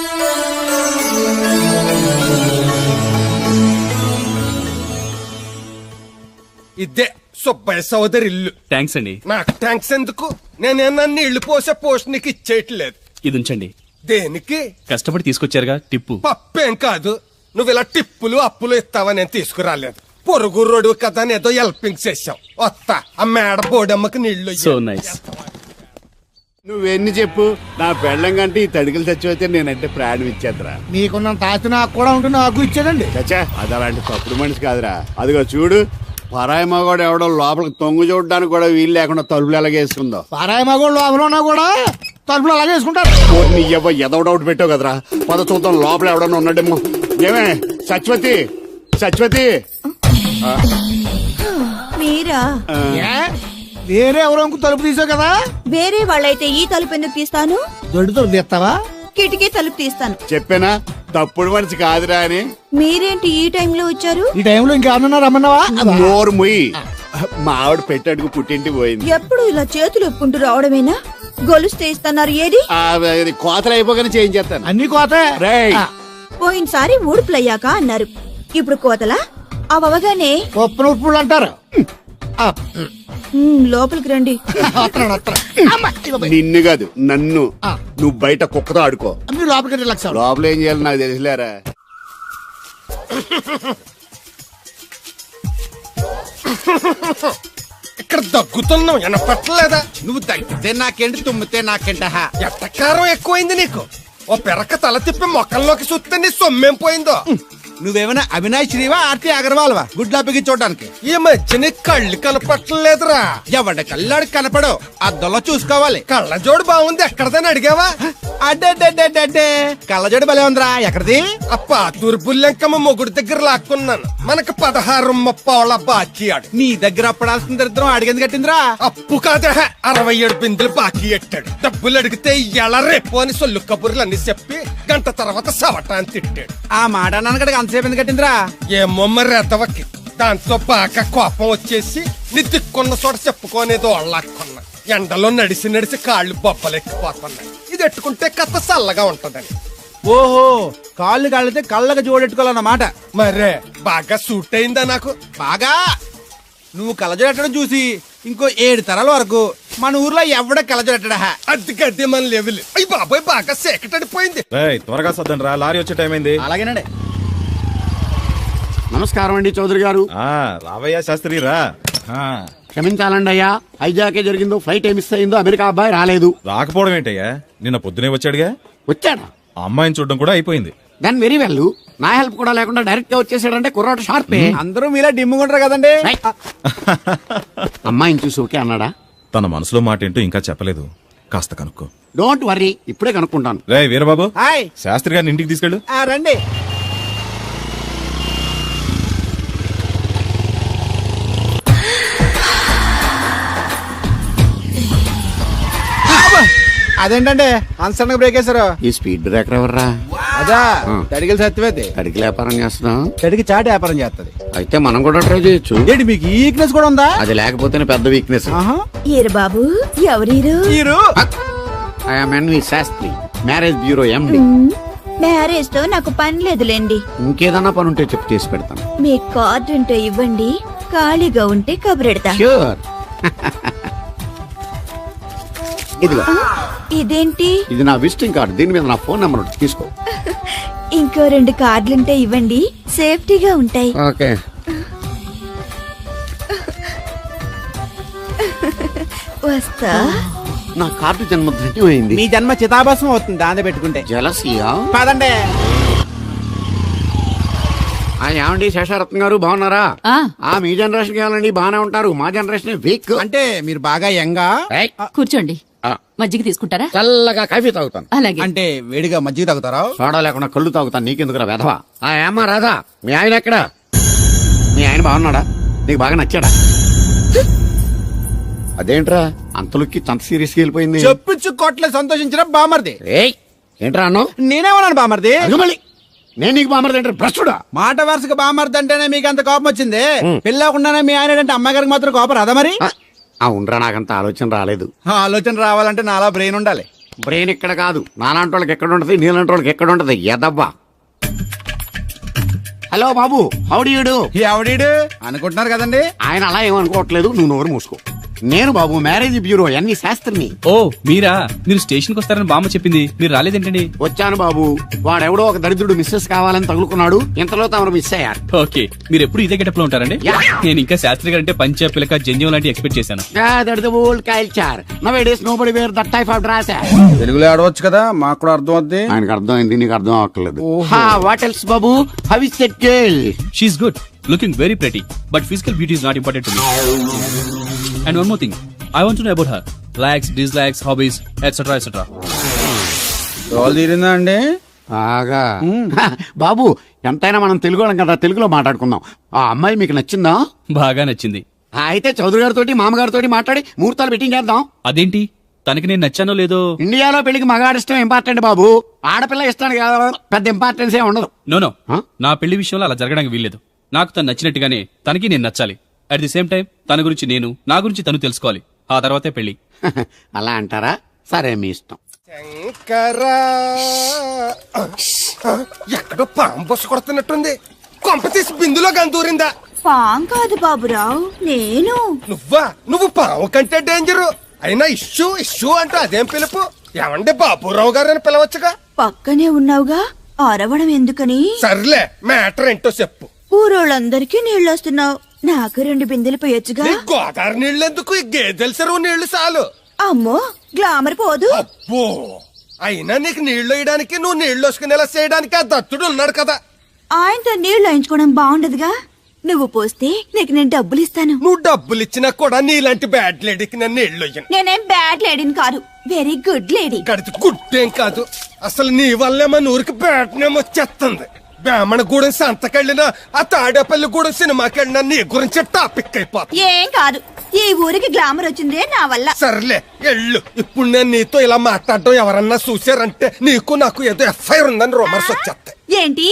ఇదే సుబ్బయ్య సోదరి ఇల్లు. థ్యాంక్స్ అండి. నాకు థ్యాంక్స్ ఎందుకు? నేనేనా నీళ్లు పోసే పోస్ట్ నీకు ఇచ్చేయట్లేదు. ఇది ఉంచండి. దేనికి? కష్టపడి తీసుకొచ్చారుగా టిప్పు. పప్పేం కాదు, నువ్వు ఇలా టిప్పులు అప్పులు ఇస్తావని నేను తీసుకురాలేదు. పొరుగు రోడ్డు కదా అని ఏదో హెల్పింగ్ చేసావు. వస్తా, ఆ మేడ బోడమ్మకి నీళ్లు. So nice. నువ్వెన్ని చెప్పు, నా పెళ్ళం కంటే ఈ తడికలు చచ్చిపోతే నేనంటే ప్రాణం ఇచ్చేద్దరా. నీకున్నంత ఆస్తి నాకు కూడా ఉంటుంది, నాకు ఇచ్చేదండి. చచ్చా, అది అలాంటి తప్పుడు మనిషి కాదురా. అదిగో చూడు, పరాయి మగోడు ఎవడో లోపలికి తొంగు చూడడానికి కూడా వీలు లేకుండా తలుపులు ఎలాగేసుకుందో. పారాయి మగోళ్ళు లోపల ఉన్నా కూడా తలుపులు అలాగే వేసుకుంటారు. నీ ఎదో డౌట్ పెట్టావు కదరా. పద చూద్దాం లోపల ఎవడన్నా ఉన్నాడేమో. ఏమే సత్యవతి, సత్యవతి. మీరా? వేరే ఎవరో తలుపు తీసావు కదా. వేరే వాళ్ళైతే ఈ తలుపు ఎందుకు తీస్తాను? దొడ్డు తలుపు తీస్తావా? కిటికీ తలుపు తీస్తాను. చెప్పానా తప్పుడు మనిషి కాదురా అని. మీరేంటి ఈ టైంలో వచ్చారు? ఈ టైంలో ఇంకేమన్నా రమ్మన్నావా? నోరు ముయ్యి. మా ఆవిడ పెట్టడుకు పుట్టింటి పోయింది. ఎప్పుడు ఇలా చేతులు ఒప్పుకుంటూ రావడమేనా? గొలుస్తే ఇస్తున్నారు, ఏది? కోతలు అయిపోగానే చేయించేస్తాను. అన్ని కోత. పోయినసారి ఊడుపులయ్యాక అన్నారు, ఇప్పుడు కోతలా? అవగానే ఉప్పులు అంటారు. లోపలికి రండి. నిన్ను కాదు నన్ను. నువ్వు బయట కుక్కతో ఆడుకో. లోపలికి లోపల ఏం చేయాలి నాకు తెలిసిలేరా. ఇక్కడ దగ్గుతున్నావు, వినపట్టలేదా? నువ్వు తగ్గితే నాకేంటి, తుమ్మితే నాకేంట. ఎట్టకారం ఎక్కువైంది నీకు. ఓ పెరక తల తిప్పి మొక్కల్లోకి చూస్తే నీ సొమ్మేం పోయిందో. నువ్వేమైనా అవినాష్ శ్రీవా, ఆర్తి అగర్వాల్వా గుడ్లా బిగి చూడడానికి? ఈ మధ్య నీ కళ్ళు కనపట్టలేదురా. ఎవడ కళ్ళాడు కనపడవు, అద్దంలో చూసుకోవాలి. కళ్ళజోడు బాగుంది, ఎక్కడదని అడిగావా? అడ్డే కళ్ళజోడు భలే ఉందిరా. ఎక్కడిది? ఆ పాతూరు బుల్లెంకమ్మ మొగుడు దగ్గర లాక్కున్నాను. మనకు 16 బాకీ ఆడు. నీ దగ్గర అప్పడాల్సిన దరిద్రం అడిగింది కట్టిందిరా. అప్పు కాదే, 67 బిందులు బాకీ ఎట్టాడు. డబ్బులు అడిగితే ఎలా రేపు అని సొల్లు కబుర్లు అన్ని చెప్పి గంట తర్వాత సవటాన్ని తిట్టాడు. ఆ మాట అన్నాను అంతసేపు ఎందుకు కట్టిందిరా? ఏమో మరి ఎదవకి. దాంతో బాగా కోపం వచ్చేసి నీ దిక్కున్న చోట చెప్పుకోనేదో వాళ్ళకున్నా. ఎండలో నడిచి కాళ్ళు బొబ్బలెక్కిపోతున్నాయి. ఇది ఎట్టుకుంటే కథ చల్లగా ఉంటదని. ఓహో, కాళ్ళు కాళ్ళతే కళ్ళగా జోడెట్టుకోవాలన్నమాట. మరే బాగా సూట్ అయిందా నాకు? బాగా. నువ్వు కళ్ళజోడెట్టడం చూసి ఇంకో 7 తరాల వరకు మన ఊర్లో ఎవడ కళ్ళజోడెట్టడా. అది గడ్డి మన లెవెల్. అయ్యి బాబాయ్, బాగా సేకటడిపోయింది. త్వరగా సర్దండి రా, లారీ వచ్చే టైం అయింది. అలాగేనండి. నమస్కారం అండి చౌదరి గారు. రావయ్యా శాస్త్రి రా. క్షమించాలండి అయ్యా, హైజాకే జరిగిందో, ఫ్లైట్ ఏ మిస్ అయిందో, అమెరికా అబ్బాయి రాలేదు. రాకపోవడం ఏంటయ్యా, నిన్న పొద్దునే వచ్చాడుగా. వచ్చాడా? ఆ అమ్మాయిని చూడడం కూడా అయిపోయింది. దాని వెరీ వెల్. నా హెల్ప్ కూడా లేకుండా డైరెక్ట్ గా వచ్చేసాడంటే కుర్రాడు షార్పే. అందరూ మీలా డిమ్ముకుంటారు కదండి. అమ్మాయిని చూసి ఓకే అన్నాడా? తన మనసులో మాట ఏంటో ఇంకా చెప్పలేదు, కాస్త కనుక్కో. డోంట్ వర్రీ, ఇప్పుడే కనుక్కుంటాను. రే వీరబాబు, హాయ్. శాస్త్రి గారిని ఇంటికి తీసుకెళ్ళు. రండి. అదేంటంటే అన్సడన్ బ్రేక్ వేశారు. ఈ స్పీడ్ బ్రేకర్ ఎవర్రా? అదా తడిగిల సత్యవేతి. తడికి వ్యాపారం చేస్తున్నాం. తడికి చాటి వ్యాపారం చేస్తది. అయితే మనం కూడా ట్రై చేయొచ్చు. ఏంటి మీకు ఈ వీక్నెస్ కూడా ఉందా? అది లేకపోతేనే పెద్ద వీక్నెస్. ఈరు బాబు ఎవరీరు? I'm NV Sastri, marriage bureau MD. Marriage తో నాకు పని లేదులేండి. ఇంకేదన్నా పని ఉంటే చెప్పు, చేసి పెడతాను. మీ కార్డు ఉంటే ఇవ్వండి, ఖాళీగా ఉంటే కబురెడతా. ష్యూర్. ఇదిగో, ఇదేంటి? ఇది నా విజిటింగ్ కార్డు. దీని మీద నా ఫోన్ నెంబర్ ఉంటుంది, తీసుకో. ఇంకో 2 కార్డులుంటే ఇవ్వండి, సేఫ్టీగా ఉంటాయి. ఓకే. వస్తా. నా కార్డు జన్మ ధన్యమైంది. మీ జన్మ చితాభాసం అవుతుంది దాన్ని పెట్టుకుంటే. జలసియా? కాదండి. ఏమండి శేషారత్న గారు, బాగున్నారా? మీ జనరేషన్ కావాలండి, బాగానే ఉంటారు. మా జనరేషన్ వీక్. అంటే మీరు బాగా యంగా. కూర్చోండి. మజ్జిగ తీసుకుంటారా? చల్లగా కాఫీ తాగుతాను. అలాగే. అంటే వేడిగా మజ్జిగ తాగుతారా? సోడా లేకుండా కళ్ళు తాగుతాను. నీకెందుకురా వెధవా? ఏమ్మా రాధా, మీ ఆయన ఎక్కడా? మీ ఆయన బాగున్నాడా? నీకు బాగా నచ్చాడా? అదేంట్రా అంతలోకి అంత సీరియస్ వెళ్ళిపోయింది? చెప్పుచ్చు కొట్ల సంతోషించిన బామర్ది. ఏంట్రా అన్నావు? నేనేమన్నాను బామర్ది? మళ్ళీ నేను నీకు బామర్ది అంటే భ్రష్టుడా? మాట వరుసగా బామర్ది అంటేనే మీకు అంత కోపం వచ్చింది. పిల్లకుండానే మీ ఆయన అంటే అమ్మగారికి మాత్రం కోపం రాదా మరి? ఉండరా, నాకంత ఆలోచన రాలేదు. ఆలోచన రావాలంటే నాలా బ్రెయిన్ ఉండాలి. బ్రెయిన్ ఇక్కడ కాదు, నాలాంటి వాళ్ళకి ఎక్కడ ఉంటది, నీలాంటి వాళ్ళకి ఎక్కడ ఉంటది. ఎదవ్వా. హలో బాబు, హౌడీయుడు. ఎవడీడు అనుకుంటున్నారు కదండి. ఆయన అలా ఏమనుకోవట్లేదు, నువ్వు నోరు మూసుకో. నేను బాబు మ్యారేజ్ బ్యూరో ఎన్వి శాస్త్రిని. ఓ మీరా? మీరు స్టేషన్కి వస్తారని బామ్మ చెప్పింది, మీరు రాలేదేంటండి? వచ్చాను బాబు. వాడెవడో ఒక దరిద్రుడు మిస్సెస్ కావాలని తగులుకున్నాడు, ఇంతలో తమరు మిస్ అయ్యారు. ఓకే, మీరు ఎప్పుడు ఇదే గెటప్ లో ఉంటారండి? నేను ఇంకా శాస్త్రి గారు అంటే పంచ పిలక జంజం లాంటి ఎక్స్పెక్ట్ చేశాను. తెలుగులో ఆడవచ్చు కదా, మాకు కూడా అర్థం అవుద్ది. ఆయనకు అర్థమైంది, నీకు అర్థం అవ్వట్లేదు. వాట్ ఎల్స్ బాబు? How is that girl? She's good, looking very pretty, but physical beauty is not important to me. And one more thing, I want to know about her likes, dislikes, hobbies, etc. etc. Role తీరిందా అండి? బాగా. బాబు ఎంతైనా మనం తెలుగు వాళ్ళం కదా, తెలుగులో మాట్లాడుకుందాం. ఆ అమ్మాయి మీకు నచ్చిందా? బాగా నచ్చింది. అయితే చౌదరి గారితో మామగారితో మాట్లాడి ముహూర్తాలు పెట్టింగ్ చేద్దాం. అదేంటి, తనకి నేను నచ్చానో లేదో? ఇండియాలో పెళ్లికి మగాడి ఇష్టం ఇంపార్టెంట్ బాబు, ఆడపిల్ల ఇష్టానికి పెద్ద ఇంపార్టెన్స్ ఏ ఉండదు. నో, నా పెళ్లి విషయంలో అలా జరగడానికి వీల్లేదు. నాకు తను నచ్చినట్టుగానే తనకి నేను నచ్చాలి. అట్ ది సేమ్ టైం తన గురించి నేను, నా గురించి తను తెలుసుకోవాలి. ఆ తర్వాతే పెళ్లి. అలా అంటారా? సరే, మీ ఇష్టం. ఎక్కడో పాము బొస్సు కొడుతున్నట్టుంది. కొంప తీసి బిందులో గందూరిందా? పాం కాదు బాబురావు, నేను. నువ్వు పాము కంటే డేంజరు. అయినా ఇష్యూ ఇష్యూ అంటూ అదేం పిలుపు? ఏమండి బాబురావు గారు అని పిలవచ్చుగా. పక్కనే ఉన్నావుగా, అరవడం ఎందుకని? సర్లే, మ్యాటర్ ఏంటో చెప్పు. ఊరోళ్ళందరికీ నీళ్ళొస్తున్నావు, నాకు 2 బిందెలు పోయొచ్చుగా. గోదావరి నీళ్ళెందుకు? ఈ గేదెల చెరువు నీళ్లు చాలు. అమ్మో, గ్లామర్ పోదు. అబ్బో, అయినా నీకు నీళ్లు వేయడానికి, నువ్వు నీళ్లు వేసుకునేలా చేయడానికి ఆ దత్తుడు ఉన్నాడు కదా. ఆయనతో నీళ్లు వేయించుకోవడం బాగుండదుగా. నువ్వు పోస్తే నీకు నేను డబ్బులు ఇస్తాను. నువ్వు డబ్బులు ఇచ్చినా కూడా నీలాంటి బ్యాడ్ లేడీకి నేను నీళ్లు వేయను. నేనేం బ్యాడ్ లేడీని కాదు, వెరీ గుడ్ లేడీ. గడిచి గుడ్డేం కాదు, అసలు నీ వల్లే మన ఊరికి బ్యాడ్ నేమ్ వచ్చేస్తుంది. బ్రాహ్మణగూడెం సంతకెళ్ళినా, ఆ తాడేపల్లిగూడెం సినిమాకెళ్ళినా నీ గురించి టాపిక్ అయిపోతుంది. ఏం కాదు, ఈ ఊరికి గ్లామర్ వచ్చిందే నా వల్ల. సర్లే ఎళ్ళు. ఇప్పుడు నేను నీతో ఇలా మాట్లాడడం ఎవరన్నా చూసారంటే నీకు నాకు ఏదో ఎఫ్ఐఆర్ ఉందని రూమర్స్ వచ్చేస్తాయి. ఏంటి,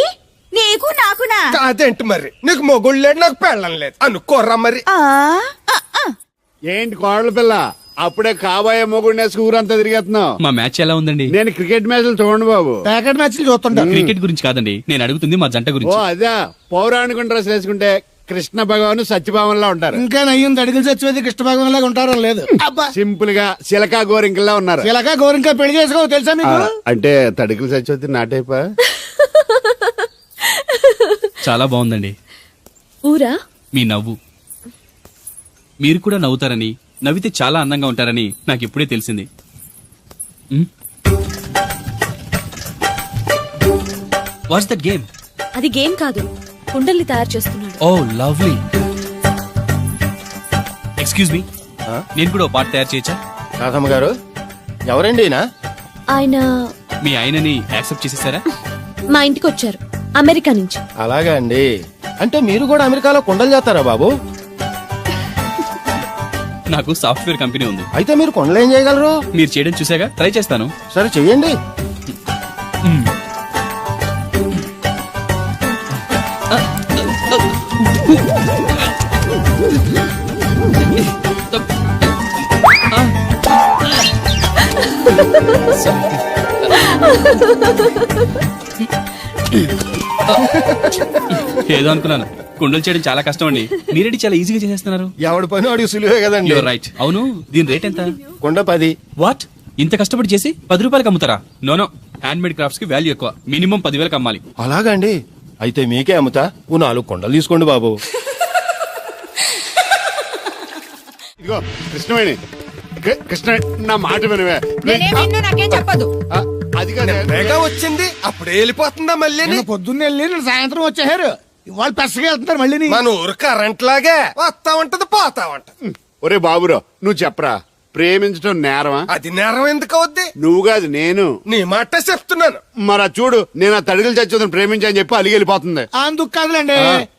నీకు నాకునా? కాదేంటి మరి? నీకు మొగుళ్ళు లేడు, నాకు పెళ్ళం లేదు అనుకోరా మరి. ఏంటి కోడల పిల్ల, అప్పుడే కాబోయే మొగుడిని ఊరంతా తిరిగేస్తున్నావు? మా మ్యాచ్ ఎలా ఉందండి? నేను క్రికెట్ మ్యాచ్లు చూడండి బాబు. ప్యాకెట్ మ్యాచ్లు చూస్తుంటా. క్రికెట్ గురించి కాదండి నేను అడుగుతుంది, మా జంట ఓ గురించి. అదే, పౌరాణిక డ్రెస్ వేసుకుంటే కృష్ణ భగవాన్ సత్యభావంలా ఉంటారు. ఇంకా నయ్యం తడిగిలు చచ్చిపోతే కృష్ణ భాగం లాగా ఉంటారో లేదు. సింపుల్ గా చిలకా గోరింకల్లా ఉన్నారు. చిలక గోరింక పెళ్లి చేసుకో తెలుసా మీకు? అంటే తడికలు చచ్చిపోతే నాటైపా. చాలా బాగుందండి. ఊరా? మీ నవ్వు మీరు కూడా నవ్వుతారని, నవ్వితే చాలా అందంగా ఉంటారని నాకు ఇప్పుడే తెలిసింది. What's that game? అది గేమ్ కాదు, కుండల్ని తయారు చేస్తున్నాడు. Oh lovely. ఎక్స్క్యూజ్ మీ, నేను కూడా ఓ పాట తయారు చేయొచ్చా? రాధమ్మ గారు ఎవరండి ఈయన? ఆయన మీ ఆయనని యాక్సెప్ట్ చేసేసారా? మా ఇంటికి వచ్చారు, అమెరికా నుంచి. అలాగా అండి. అంటే మీరు కూడా అమెరికాలో కొండలు చేస్తారా బాబు? నాకు సాఫ్ట్వేర్ కంపెనీ ఉంది. అయితే మీరు కొండలు ఏం చేయగలరు? మీరు చేయడం చూసాగా, ట్రై చేస్తాను. సరే చెయ్యండి. ఏదో అనుకున్నాను. కుండలు చేయడం చాలా కష్టం అండి, మీరేంటి చాలా ఈజీగా చేసేస్తున్నారు. ఎవడి పని వాడికి సులువే కదండి. You're right. అవును, దీని రేట్ ఎంత? కొండ 10. వాట్? ఇంత కష్టపడి చేసి 10 రూపాయలకి అమ్ముతారా? నోనో, హ్యాండ్ మేడ్ క్రాఫ్ట్స్ కి వాల్యూ ఎక్కువ. మినిమం 10,000కి అమ్మాలి. అలాగండి. అయితే మీకే అమ్ముతా. ఓ 4 కొండలు తీసుకోండి బాబు. ఇదిగో కృష్ణవేణి, కృష్ణ నా మాట వినవే. నాకేం చెప్పదు. అది కాదు, వచ్చింది అప్పుడే వెళ్ళిపోతుందా మళ్ళీ? పొద్దున్న వెళ్ళి నేను సాయంత్రం వచ్చేసారు. ఇవాళ పెసగా వెళ్తున్నారు మళ్ళీ. మన ఊరు కరెంట్ లాగే వస్తా ఉంటది పోతా ఉంటది. ఒరే బాబురా నువ్వు చెప్పరా, ప్రేమించడం నేరమా? అది నేరం ఎందుకు అవుద్ది? నువ్వు కాదు నేను. నీ మాట చెప్తున్నాను. మరి చూడు, నేను ఆ తడికలు చచ్చోదని ప్రేమించని చెప్పి అలిగి వెళ్ళిపోతుంది. అందుకు కాదులేండి,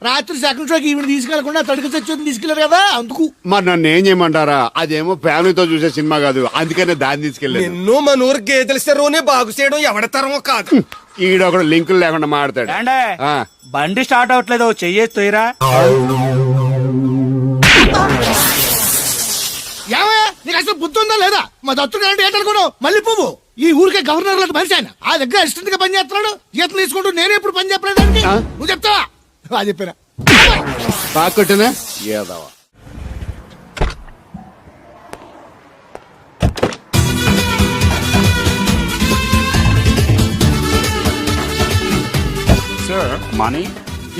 రాత్రి సెకండ్ షోకి ఈవిడ తీసుకెళ్లకుండా తడికి చచ్చి తీసుకెళ్లారు కదా అందుకు. మరి నన్ను ఏం చేయమంటారా? అదేమో ఫ్యామిలీతో చూసే సినిమా కాదు, అందుకనే దాన్ని తీసుకెళ్ళాను. నిన్ను మన ఊరు గేదెల చెరువుని బాగు చేయడం ఎవరి తరమో కాదు. ఈడొకడు లింకులు లేకుండా మాడతాడు. బండి స్టార్ట్ అవట్లేదు, చెయ్యేసి తోయరా. నీకు అసలు బుద్ధి ఉందా లేదా? మా దత్తుడు అంటే ఏంటనుకోను మళ్ళీ పువ్వు. ఈ ఊరికే గవర్నర్ లాంటి మనిషి ఆయన. ఆ దగ్గర అసిస్టెంట్ గా పని చేస్తున్నాడు, ఈతలు తీసుకుంటూ నేనే ఇప్పుడు పని చెప్పలేదండి. నువ్వు చెప్తావా? అది చెప్పారా పాకొట్టినా ఏదవా. మనీ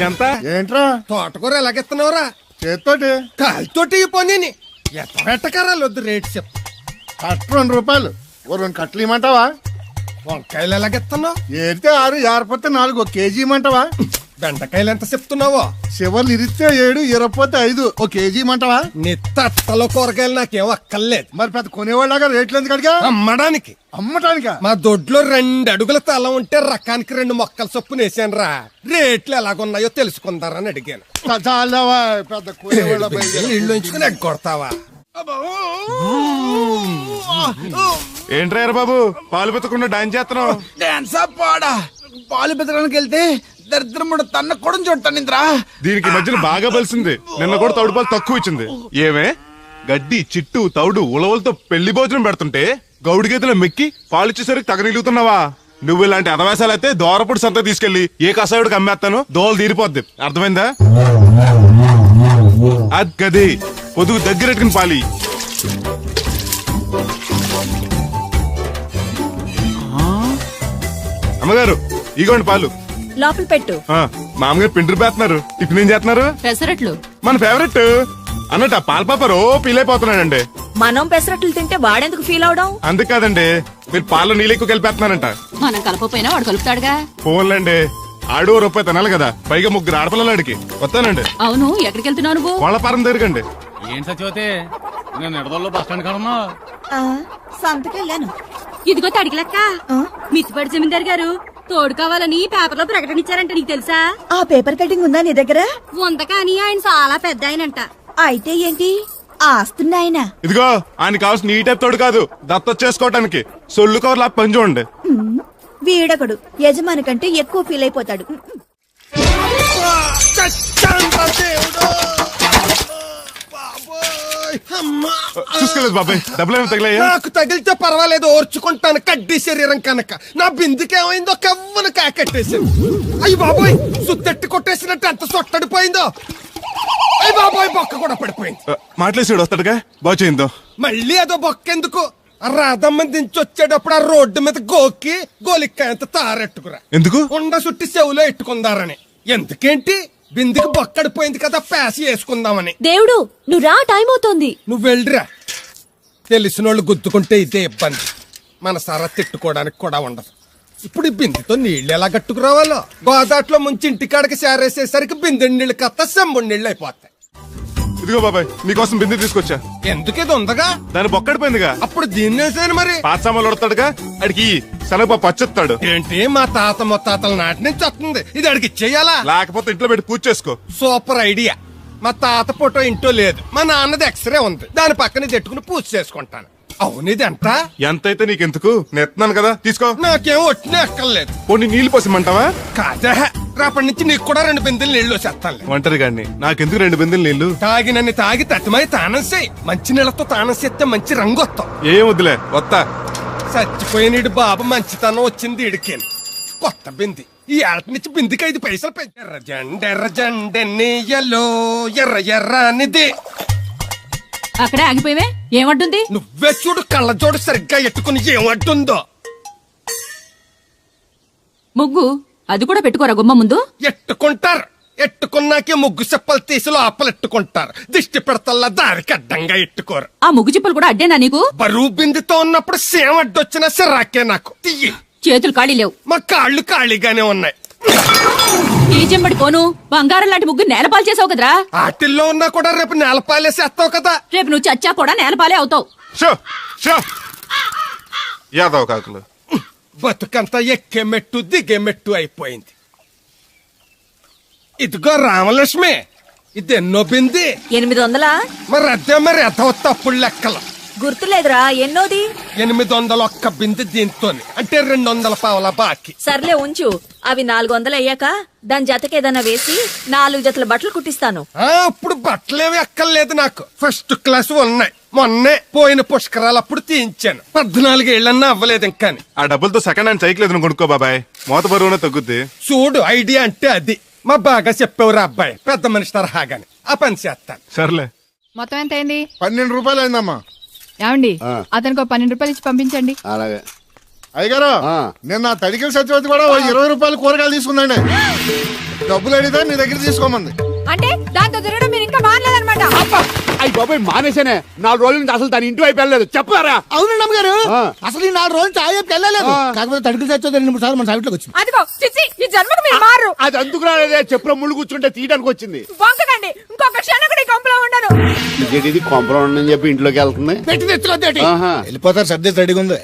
ఎంత? ఏంట్రా తోటకూర ఎలాగెత్తున్నావురా? చేత్తోటి కాలుతోటి పని ఎట్టకరాలు వద్దు. రేట్ చెప్పు. కట్ట 2 రూపాయలు. ఓ 2 కట్టలు ఇమ్మంటావా? వంకాయలు ఎలాగెత్తున్నావు? ఏరితే 6, ఏరపోతే 4. 1 కేజీ ఇమ్మంటావా? బెండకాయలు ఎంత చెప్తున్నావో? చివర్లు ఇరిస్తే 7, ఇరపోతే 5. 1 కేజీ ఇమ్మంటావా? నీ తట్టలో కూరగాయలు నాకేం అక్కర్లేదు. మరి పెద్ద కొనేవాళ్ళగా రేట్లు ఎందుకు అడిగా? అమ్మడానికి. అమ్మటానికా? మా దొడ్లో 2 అడుగుల తల ఉంటే రకానికి 2 మొక్కల చొప్పున వేసాను రా. రేట్లు ఎలాగున్నాయో తెలుసుకుందారని అడిగాను. పెద్ద ఇళ్ళు ఉంచుకుని ఎగ్గొడతావా? ఏంట్రా బాబు పాలు పెత్తకుండా డాన్స్ చేస్తున్నావు? డాన్సా పాడా? పాలు పెతకడానికి వెళ్తే దరిద్రముడు తన్న కూడా చూడతానింద్రా. దీనికి మధ్యన బాగా బలిసింది. నిన్న కూడా తౌడు పాలు తక్కువ ఇచ్చింది. ఏమే గడ్డి చిట్టు తౌడు ఉలవలతో పెళ్లి భోజనం పెడుతుంటే గౌడి గేదెలో మెక్కి పాలిచ్చేసరికి తగనిలుగుతున్నావా? నువ్వు ఇలాంటి అదవేశాలైతే దోరపుడు సంత తీసుకెళ్లి ఏ కసాయుడికి అమ్మేస్తాను, దోలు తీరిపోద్ది. అర్థమైందా? అది గది పొదుగు దగ్గరెట్టుకుని పాలి. అమ్మగారు ఇగోండి పాలు. లోపల పెట్టు. మామగారు పిండి పేస్తున్నారు. టిఫిన్ ఏం చేస్తున్నారు? పెసరట్లు. మన ఫేవరెట్ అన్నట్టు ఆ పాల పాప రో పీలైపోతున్నాడండి. మనం పెసరట్లు తింటే వాడెందుకు ఫీల్ అవడం? అందుకాదండి, మీరు పాలు నీళ్ళు ఎక్కువ కలిపేస్తున్నారంట. మనం కలపపోయినా వాడు కలుపుతాడుగా. ఫోన్లండి, ఆడు రూపాయి తినాలి కదా, పైగా 3 ఆడపిల్లలాడికి. వస్తానండి. అవును, ఎక్కడికి వెళ్తున్నావు నువ్వు? వాళ్ళ పారం తిరగండి. ఏం సత్యవతే, నేను నిడదల్లో బస్ స్టాండ్ కాడమ్మా. సంతకెళ్ళాను. ఇదిగో తడికిలక్క, మిత్తిపడి జమీందార్ గారు తోడు కావాలని పేపర్ లో ప్రకటన ఇచ్చారంట. నీకు తెలుసా? ఆ పేపర్ కటింగ్ ఉందా నీ దగ్గర? ఉంద కానీ ఆయన చాలా పెద్ద ఆయనంట. అయితే ఏంటి ఆస్తున్నాయన? ఇదిగో ఆయన కావాల్సిన ఈ టైప్ తోడు కాదు, దత్తొచ్చేసుకోవటానికి సొల్లు కవర్లా పని చూడండి. వీడకడు యజమాని కంటే ఎక్కువ ఫీల్ అయిపోతాడు. చూసుకోలేదు బాబాయ్, డబ్బులు తగిలాయా? నాకు తగిలితే పర్వాలేదు, ఓర్చుకుంటాను. కడ్డీ శరీరం కనుక నా బిందుకేమైందో కవ్వను కాకట్టేసింది. అయ్యి బాబోయ్, సుత్తెట్టి కొట్టేసినట్టు ఎంత సొట్టడిపోయిందో. అయ్యి బాబోయ్, బొక్క కూడా పడిపోయింది. మాట్లాడేసాడు వస్తాడుగా, బాగు చేయిందో. మళ్ళీ అదో బొక్క ఎందుకు? రాధమ్మ దించి వచ్చేటప్పుడు ఆ రోడ్డు మీద గోకి గోలిక్కాయంత తారెట్టుకురా. ఎందుకు? ఉండ సుట్టి చెవులో ఎట్టుకుందారని. ఎందుకేంటి? బిందికి బొక్కడిపోయింది కదా పేసి వేసుకుందామని. దేవుడు నువ్వు రా, టైం అవుతోంది. నువ్వు వెళ్ళిరా. తెలిసిన వాళ్ళు గుద్దుకుంటే ఇదే ఇబ్బంది. మన సర తిట్టుకోవడానికి కూడా ఉండదు. ఇప్పుడు ఈ బిందెతో నీళ్ళు ఎలా కట్టుకురావాలో గోదాట్లో ముంచి ఇంటికాడికి సేరేసేసరికి బిందె నీళ్ళు కత్త సెంబుడి నీళ్ళు అయిపోతాయి. ఇదిగో బాబాయ్ నీకోసం బిందె తీసుకొచ్చా. ఎందుకు ఇది ఉందగా? దాని బొక్కడిపోయిందిగా. అప్పుడు దీన్ని వేసాను మరి. పాత సామాన్లు వడతాడుగా, అడిగి శనగపప్పు పచ్చొత్తాడు. ఏంటి మా తాత ముత్తాతల నాటి నుంచి వస్తుంది, ఇది అడిగి ఇచ్చేయాలా? లేకపోతే ఇంట్లో పెట్టి పూజ చేసుకో. Super idea. మా తాత ఫోటో ఇంట్లో లేదు, మా నాన్నది ఎక్స్రే ఉంది, దాని పక్కన తెట్టుకుని పూజ చేసుకుంటాను. అవును ఇది ఎంత? ఎంతైతే నీకెందుకు, నెత్తున్నాను కదా తీసుకో. నాకేం ఒట్టినే ఎక్కర్లేదు. పోనీ నీళ్లు పోసిమంటావా? కాదా, రేపటి నుంచి నీకు కూడా 2 బిందెలు నీళ్లు వచ్చేస్తాను. ఒంటరి గాడిని నాకెందుకు 2 బిందెలు నీళ్లు? తాగినన్ని తాగి తట్టుమై తానం చేయి. మంచి నీళ్ళతో తానం చేస్తే మంచి రంగు వస్తాం. ఏం వద్దులే, వస్తా. చచ్చిపోయినీడు బాబు మంచితనం వచ్చింది ఇడికేను. కొత్త బింది ఈ ఏట నుంచి బిందికి 5 పైసలు పెంచి ఎర్రజెండెన్నీయలో ఎర్ర ఎర్రనిది. అక్కడే ఆగిపోయావే, ఏమంటుంది? నువ్వే చూడు, కళ్ళజోడు సరిగ్గా ఎట్టుకుని ఏమంటుందో. ముగ్గు అది కూడా పెట్టుకోరా గుమ్మ ముందు. ఎట్టుకుంటారు, ఎట్టుకున్నాకే ముగ్గు చెప్పలు తీసి లోపల ఎట్టుకుంటారు. దిష్టి పెడతల్లా దారికి అడ్డంగా ఎట్టుకోరు. ఆ ముగ్గు చిప్పలు కూడా అడ్డేనా నీకు? బరువు బిందుతో ఉన్నప్పుడు సేమ అడ్డొచ్చినా సిరాకే నాకు. తీయి. చేతులు ఖాళీ లేవు. మా కాళ్ళు ఖాళీగానే ఉన్నాయి. ఈ చెంబడి పోను బంగారం లాంటి ముగ్గు నేలపాలు చేసావు కదరా. ఆటిల్లో ఉన్నా కూడా రేపు నేలపాలేసేస్తావు కదా. రేపు నువ్వు చచ్చా కూడా నేలపాలే అవుతావు. యాదవ్ కాకులు. బతుకంతా ఎక్కే మెట్టు దిగే మెట్టు అయిపోయింది. ఇదిగో రామలక్ష్మి, ఇది ఎన్నో బింది? 800. మరి అదే మరి ఎదవ తప్పుడు లెక్కలు. గుర్తులేదురా, ఎన్నోది? 801 బింది దీంతో, అంటే 200 పావల బాకీ. సర్లే ఉంచు, అవి 400 అయ్యాక దాని జతకేదన్నా వేసి 4 జతల బట్టలు కుట్టిస్తాను. ఇప్పుడు బట్టలేవి ఎక్కర్లేదు నాకు, ఫస్ట్ క్లాస్ ఉన్నాయి. మొన్నే పోయిన పుష్కరాలు అప్పుడు తీయించాను. 14 ఏళ్ళన్నా అవ్వలేదు ఇంకా. ఆ డబ్బులతో సెకండ్ హ్యాండ్ సైకిల్ ఎదురు కొనుక్కో బాబాయ్, మోత బరువునే తగ్గుద్ది. చూడు ఐడియా అంటే అది. మా బాగా చెప్పేవారు అబ్బాయి, పెద్ద మనిషి తరహాగాని. ఆ పని చేస్తాను. సర్లే. మొత్తం ఎంత అయింది? 12 రూపాయలు అయిందమ్మా. ఏమండి, అతనికి 12 రూపాయలు ఇచ్చి పంపించండి. అలాగే అయ్యగారు, నిన్న తడికిల సత్యవతి కూడా 20 రూపాయలు కూరగాయలు తీసుకుందండి. డబ్బులు అడిగితే నీ దగ్గర తీసుకోమంది. అంటే దాంతో తిరగడం మీరు ఇంకా మానలేదన్నమాట. అయ్యి బాబాయ్ మానేశానే. 4 రోజుల నుంచి అసలు దాని ఇంటి వైపు వెళ్ళలేదు. చెప్పారా? అవునండి అమ్మగారు, అసలు ఈ 4 రోజులు చాయ్ వైపు వెళ్ళలేదు. కాకపోతే తడికి చచ్చోది 2-3 సార్లు మన సైట్లోకి వచ్చింది. అదిగో చిచ్చి, ఈ జన్మకు మీరు మారు. అది అందుకు రాలేదే, చెప్పులో ముళ్ళు కూర్చుంటే తీయడానికి వచ్చింది. బొంకకండి, ఇంకొక క్షణం కూడా ఈ కొంపలో ఉండను. ఇది కొంపరం ఉండని చెప్పి ఇంట్లోకి వెళ్తుంది. పెట్టి తెచ్చుకోద్దేటి, ఆహా. వెళ్ళిపోతారు. సర్ది రెడీగా ఉంది.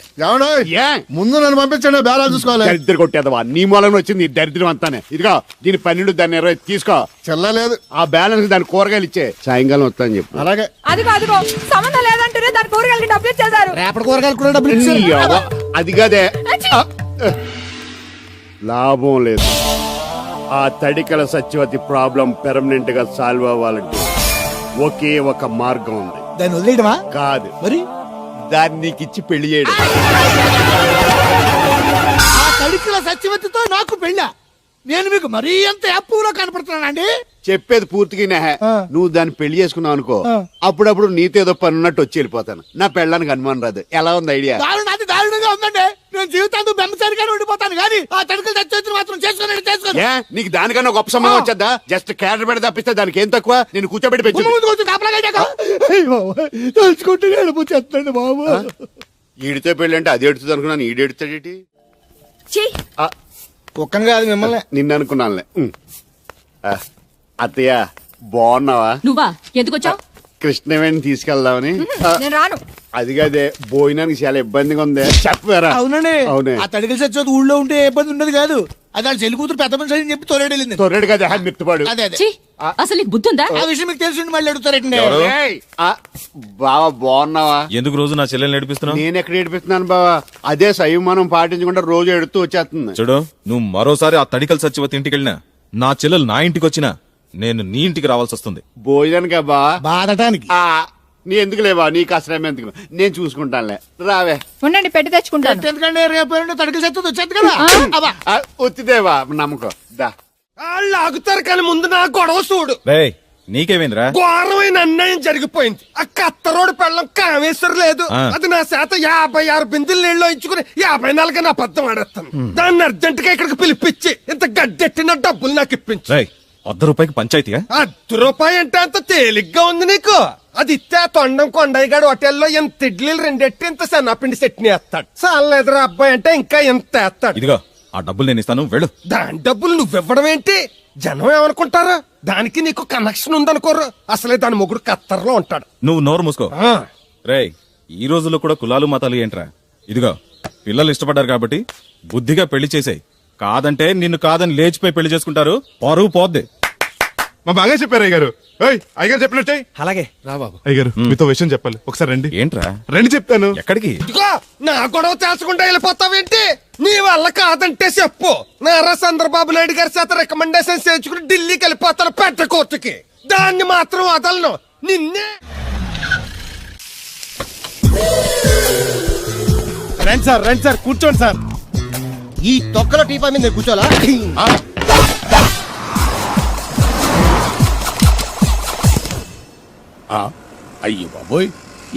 ముందు నన్ను పంపించండి, బేరాలు చూసుకోవాలి. దరిద్ర కొట్టేదవా, నీ మూలంలో వచ్చింది ఈ దరిద్రం అంతానే. ఇదిగో దీని 12, దాన్ని 20 తీసుకో. చెల్లలేదు. ఆ బ్యాలెన్స్ దాని కూరగాయలు ఇచ్చే, సాయంకాలం వస్తా అని చెప్పు. అలాగే. అదిగో అదిగో, సంబంధం లేదంటూనే దాని కూరగాయలకి డబ్బులు ఇచ్చేశారు. రేపటి కూరగాయలు కూడా డబ్బులు ఇచ్చారు. నీ యవ్వ, అది కదే. లాభం లేదు. ఆ తడికల సత్యవతి ప్రాబ్లం పెర్మనెంట్ గా సాల్వ్ అవ్వాలంటే ఒకే ఒక మార్గం ఉంది. దాన్ని వదిలేయడమా? కాదు మరి దాన్ని నీకిచ్చి పెళ్లి చేయడం. ఆ తడికిల సత్యవతితో నాకు పెళ్ళా? నేను మీకు మరీ ఎంత అప్పులో కనపడుతున్నానండి? చెప్పేది పూర్తిగా నువ్వు దాన్ని పెళ్లి చేసుకున్నావు అనుకో, అప్పుడప్పుడు నీతో ఏదో పని ఉన్నట్టు వచ్చి వెళ్ళిపోతాను. నా పెళ్ళడానికి అనుమానం రాదు. ఎలా ఉంది ఐడియా? అది దారుణంగా ఉందండి. నేను జీవితాంతం బెమ్మసారిగానే ఉండిపోతాను కానీ ఆ తడికల సత్యవతిని మాత్రం చేసుకోను. ఏ నీకు దానికన్నా గొప్ప సంబంధం వచ్చేద్దా? జస్ట్ క్యారెట్ పెడితే తప్పిస్తే దానికి ఏం తక్కువ? నేను కూర్చోబెట్టి పెంచు. తలుచుకుంటే వెళ్ళిపోతాండి బాబు. ఈడితే పెళ్లి అంటే అది ఎడుతుంది అనుకున్నాను, ఈడు ఎడుతాడేటి? ఒక్కను కాదు మిమ్మల్ని, నిన్ను అనుకున్నానులే. అత్తయ్య బాగున్నావా? నువ్వా ఎందుకు వచ్చావు? కృష్ణవేణి తీసుకెళ్దామని. నేను రాను. అది కాదే, భోజనానికి చాలా ఇబ్బందిగా ఉంది. చెప్పారా? అవునండి. అవునే. ఆ తడికల సత్యవతి ఊళ్ళో ఉంటే ఏ ఇబ్బంది ఉండదు కాదు. అది వాళ్ళ చెల్లి కూతురు పెద్ద మనిషి అని చెప్పి తోలేడెళ్ళింది. తొర్రెడు కదా మిత్తుపాడు. అదే అదే. ఛీ, అసలు నీకు బుద్ధి ఉందా? ఆ విషయం మీకు తెలిసి మళ్ళీ అడుగుతారండి. బావా బాగున్నావా? ఎందుకు రోజు నా చెల్లెల్ని నడిపిస్తున్నావు? నేను ఎక్కడ ఏడిపిస్తున్నాను బావా? అదే సంయమనం పాటించకుండా రోజు ఎడుతూ వచ్చేస్తుంది. చూడు, నువ్వు మరోసారి ఆ తడికల సత్యవతి ఇంటికి వెళ్ళినా, నా చెల్లెలు నా ఇంటికి వచ్చినా నేను నీ ఇంటికి రావాల్సి వస్తుంది. భోజనానికి బా బాధటానికి. నీ ఎందుకు లేవా, నీకు అసలు ఎందుకు, నేను చూసుకుంటానులే. రావే. ఉండండి, పెట్టి తెచ్చుకుంటాను. ఎందుకంటే రేపు తడికల సత్యవతి వచ్చేది కదా. వచ్చిదేవా నమ్మకం. దా వాళ్ళు ఆగుతారు కానీ ముందు నా గొడవ చూడు. నీకేమైందిరా? ఘోరమైన అన్యాయం జరిగిపోయింది. ఆ కత్తరోడు పెళ్ళం కామేశ్వరం లేదు. అది నా చేత 56 బిందులు నీళ్ళు ఇచ్చుకుని 54 నా అబద్ధం ఆడేస్తాను. దాన్ని అర్జెంట్ గా ఇక్కడికి పిలిపించి ఇంత గడ్డెట్టిన డబ్బులు నాకు ఇప్పించు. రూపాయికి పంచాయతీగా? ₹1 అంటే అంత తేలిగ్గా ఉంది నీకు. అది ఇస్తే తొండం కొండయ్యగాడు హోటల్లో ఎంత ఇడ్లీలు 2 ఎట్టి ఇంత సన్నపిండి చట్నీ వేస్తాడు. సాలెదురు అబ్బాయి అంటే ఇంకా ఎంత వేస్తాడు. ఇదిగో ఆ డబ్బులు నేను ఇస్తాను, వెళ్ళు. దాని డబ్బులు నువ్వివ్వడం ఏంటి? జనం ఏమనుకుంటారు? దానికి నీకు కనెక్షన్ ఉందనుకోరు. అసలే దాని మొగుడు ఖత్తర్లో ఉంటాడు. నువ్వు నోరు మూసుకో. రేయ్, ఈ రోజుల్లో కూడా కులాలు మతాలు ఏంట్రా? ఇదిగో పిల్లలు ఇష్టపడ్డారు కాబట్టి బుద్ధిగా పెళ్లి చేసేయ్. కాదంటే నిన్ను కాదని లేచిపోయి పెళ్లి చేసుకుంటారు, పరువు పోద్ది. మా బాగా చెప్పారు అయ్యగారు. అయ్యగారు చెప్పినట్టే. అలాగే రా బాబు. అయ్యగారు మీతో విషయం చెప్పాలి, ఒకసారి రండి. ఏంట్రా? రండి చెప్తాను. ఎక్కడికి? ఇదిగో నా గొడవ తెలుసుకుంటా వెళ్ళిపోతావేంటి? నీ వల్ల కాదంటే చెప్పు. నారా చంద్రబాబు నాయుడు గారి చేత రికమెండేషన్ చేయించుకుని ఢిల్లీకి వెళ్ళిపోతాను పెద్ద కోర్టుకి. దాన్ని మాత్రం వదలను. నిన్నే. రండి సార్ కూర్చోండి సార్. ఈ తొక్కల టీపా మీద కూర్చోలా? అయ్యో బాబోయ్,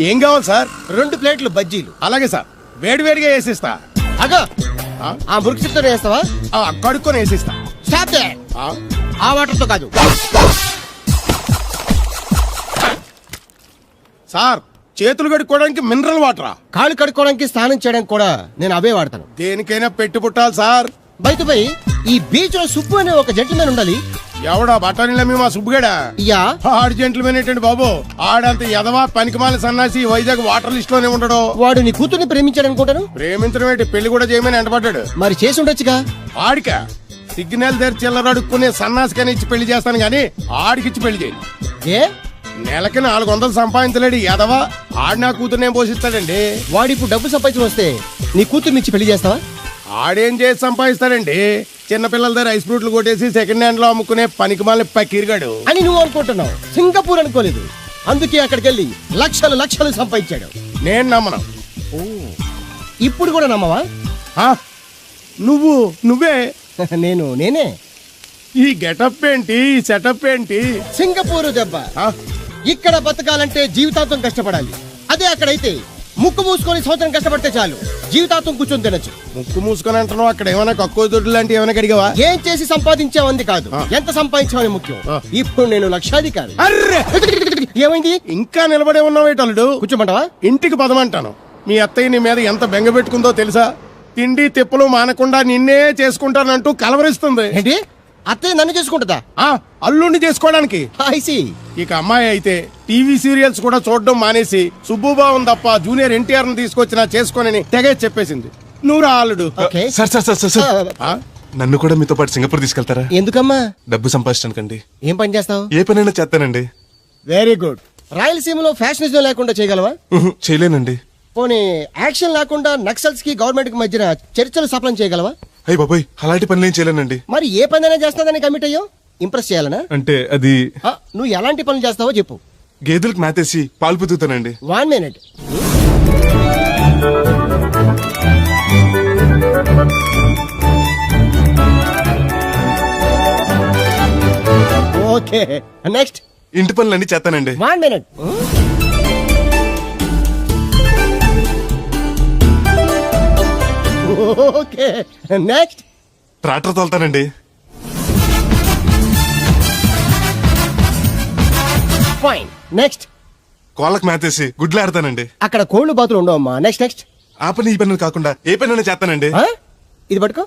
ఏం కావాలి సార్? 2 ప్లేట్లు బజ్జీలు. అలాగే సార్, వేడివేడిగా వేసిస్తా. అగో ఆ మురికి చిత్తం వేస్తావా? కడుక్కొని వేసిస్తా. Stop they. ఆ వాటర్తో కాదు సార్, చేతులు కడుక్కోవడానికి మినరల్ వాటరా? కాళ్ళు కడుక్కోవడానికి స్నానం చేయడానికి కూడా నేను అవే వాడతాను. దేనికైనా పెట్టి పుట్టాలి సార్. బయటపై ఈ బీచ్ లో సుబ్బు అనే ఒక జెంటిల్మెన్ ఉండాలి. ఎవడా బఠానీల మా సుబ్బుగడా? యా. ఆడు జెంట్లమెన్ ఏంటండి బాబు? ఆడంత ఎదవా పనికిమాల సన్నాసి వైజాగ్ వాటర్ లిస్ట్ లోనే ఉండడు. వాడు నీ కూతుర్ని ప్రేమించాడు అనుకుంటాను. ప్రేమించడం ఏంటి, పెళ్లి కూడా చేయమని ఎంటపడ్డాడు. మరి చేసి ఉండొచ్చుగా. ఆడిక సిగ్నల్ దగ్గర చిల్లరడుక్కునే సన్నాసికని ఇచ్చి పెళ్లి చేస్తాను గానీ ఆడికిచ్చి పెళ్లి చేయి. ఏ నెలకి 400 సంపాదించలేడు ఎదవా. ఆడి నా కూతురునే పోషిస్తాడండి. వాడిప్పుడు డబ్బు సంపాదించి వస్తే నీ కూతుర్ని ఇచ్చి పెళ్లి చేస్తావా? ఆడేం చేసి సంపాదిస్తాడండి? చిన్నపిల్లల దగ్గర ఐస్ ఫ్రూట్లు కొట్టేసి సెకండ్ హ్యాండ్ లో అమ్ముకునే పనికిమాల పకీర్గాడు అని నువ్వు అనుకుంటున్నావు. సింగపూర్ అనుకోలేదు. అందుకే అక్కడికి వెళ్ళి లక్షలు సంపాదించాడు. నేను నమ్మను. ఇప్పుడు కూడా నమ్మవా? నువ్వే నేనే. ఈ గెటప్ ఏంటి, ఈ సెటప్ ఏంటి? సింగపూర్ దెబ్బ. ఇక్కడ బతకాలంటే జీవితాంతం కష్టపడాలి. అదే అక్కడైతే ముక్కు మూసుకొని సంవత్సరం కష్టపడితే చాలు, జీవితాంతం కూర్చొని తినచ్చు. ముక్కు మూసుకొని అంటున్నావు, అక్కడ ఏమైనా కక్కువ దొడ్డు లాంటి ఏమైనా కడిగావా? ఏం చేసి సంపాదించావంది కాదు, ఎంత సంపాదించావని ముఖ్యం. ఇప్పుడు నేను లక్షాధికారి. ఏమైంది? ఇంకా నిలబడే ఉన్నావు ఏటల్లుడు? కూర్చోమంటావా? ఇంటికి పదమంటాను. మీ అత్తయ్య నీ మీద ఎంత బెంగ పెట్టుకుందో తెలుసా? తిండి తిప్పలు మానకుండా నిన్నే చేసుకుంటానంటూ కలవరిస్తుంది. ఏంటి? అత్తయ్య నన్ను చేసుకుంటుందా? అల్లుడిని చేసుకోవడానికి. ఇక అమ్మాయి అయితే టీవీ సీరియల్స్ కూడా చూడడం మానేసి సుబ్బుబాబు తప్ప జూనియర్ ఎన్టీఆర్ ని తీసుకొచ్చినా చేసుకోనని తెగే చెప్పేసింది. నువ్వు రా అల్లుడు. సార్, నన్ను కూడా మీతో పాటు సింగపూర్ తీసుకెళ్తారా? ఎందుకమ్మా? డబ్బు సంపాదించడానికండి. ఏం పని చేస్తావు? ఏ పనైనా చేస్తానండి. Very good. రాయలసీమలో ఫ్యాషనిజం లేకుండా చేయగలవా? చేయలేనండి. పోనీ యాక్షన్ లేకుండా నక్సల్స్ కి గవర్నమెంట్ కి మధ్యన చర్చలు సఫలం చేయగలవా? అయ్యి బాబోయ్, అలాంటి పనులు ఏం చేయలేనండి. మరి ఏ పనైనా చేస్తాదని కమిట్ అయ్యో? ఇంప్రెస్ చేయాలనా? అంటే అది నువ్వు ఎలాంటి పనులు చేస్తావో చెప్పు. గేదెలకు మేతేసి పాలు పుతుతానండి. 1 minute. Okay, next. ఇంటి పనులన్నీ చేస్తానండి. 1 minute. Okay, next. ట్రాక్టర్ తోలుతానండి. Fine, next. కోళ్ళకు మేతేసి గుడ్లు ఆడతానండి. అక్కడ కోళ్లు బాతులు ఉండవమ్మా. నెక్స్ట్. ఆ పని ఈ పనులు కాకుండా ఏ పని చేస్తానండి. ఇది పట్టుకో.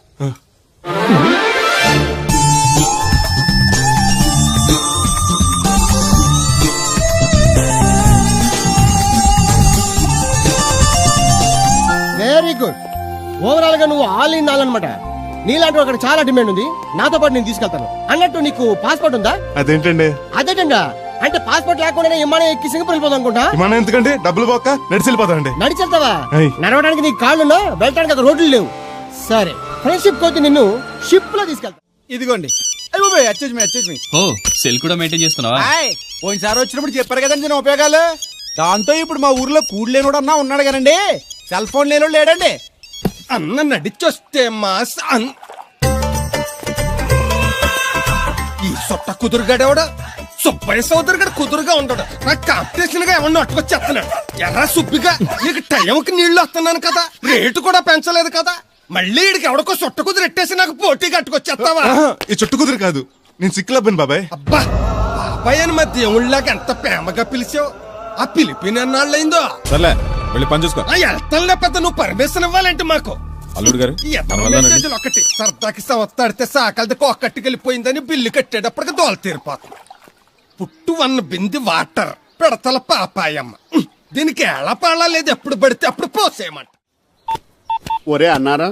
Very good. ఓవరాల్ గా నువ్వు ఆల్ ఇన్ ఆల్ అనమాట. నీలాంటి అక్కడ చాలా డిమాండ్ ఉంది. నాతో పాటు నేను తీసుకెళ్తాను. అన్నట్టు నీకు పాస్పోర్ట్ ఉందా? అదేంటండి? అదేటండా అంటే పాస్పోర్ట్ లేకుండానే విమానం ఎక్కి సింగపూర్ వెళ్ళిపోదాం అనుకుంటా. విమానం ఎందుకంటే డబ్బులు పోక నడిచి వెళ్ళిపోతానండి. నడిచి వెళ్తావా? నడవడానికి నీకు కాళ్ళున్నా, వెళ్ళడానికి అక్కడ రోడ్లు లేవు. సరే, ఫ్రెండ్షిప్ కోతి నిన్ను షిప్ లో తీసుకెళ్తా. ఇదిగోండి. ఓ, సెల్ కూడా మెయింటైన్ చేస్తున్నావా? పోయినసారి వచ్చినప్పుడు చెప్పారు కదండి నేను ఉపయోగాలు. దాంతో ఇప్పుడు మా ఊర్లో కూడలేనోడన్నా ఉన్నాడు కదండి, సెల్ ఫోన్ లేనోడు లేడండి. అన్న నడిచొస్తే మాస్ ఈ సొట్ట కుదురుగాడేవాడు సుబ్బయ్య సోదరు గడు కుదురుగా ఉండడు. నాకు కాంపిటీషన్ గా ఎవరిని అట్టుకొచ్చేస్తున్నాడు. ఎర్ర సుబ్బిగా నీకు టైంకి నీళ్లు వస్తున్నాను కదా, రేటు కూడా పెంచలేదు కదా, మళ్ళీ ఇడికి ఎవడికో చుట్ట కుదురు ఎట్టేసి నాకు పోటీ కట్టుకొచ్చేస్తావా? ఈ చుట్టు కుదురు కాదు, నేను సిక్కులబ్బాను బాబాయ్. అబ్బా బాబాయ్ అని మా దేవుళ్ళకి ఎంత ప్రేమగా పిలిచావు. ఆ పిలిపిన ఎన్నాళ్ళైందో. సర్లే వెళ్ళి పని చూసుకో. వెళ్తానులే పెద్ద, నువ్వు పర్మిషన్ ఇవ్వాలంటే మాకు. అల్లుడు గారు ఈ ఎత్తన మెసేజ్లు ఒకటి సరదాకి సంవత్సరాడితే సాకలది కొక్కట్టుకెళ్ళిపోయిందని బిల్లు కట్టేటప్పటికి దోల తీరిపోతుంది. పుట్టు వన్న బింది వాటర్ పిడతల పాపాయమ్మ. దీనికి ఎలా పాడాలేదు, ఎప్పుడు పడితే అప్పుడు పోసేయమంట. ఒరే అన్నారా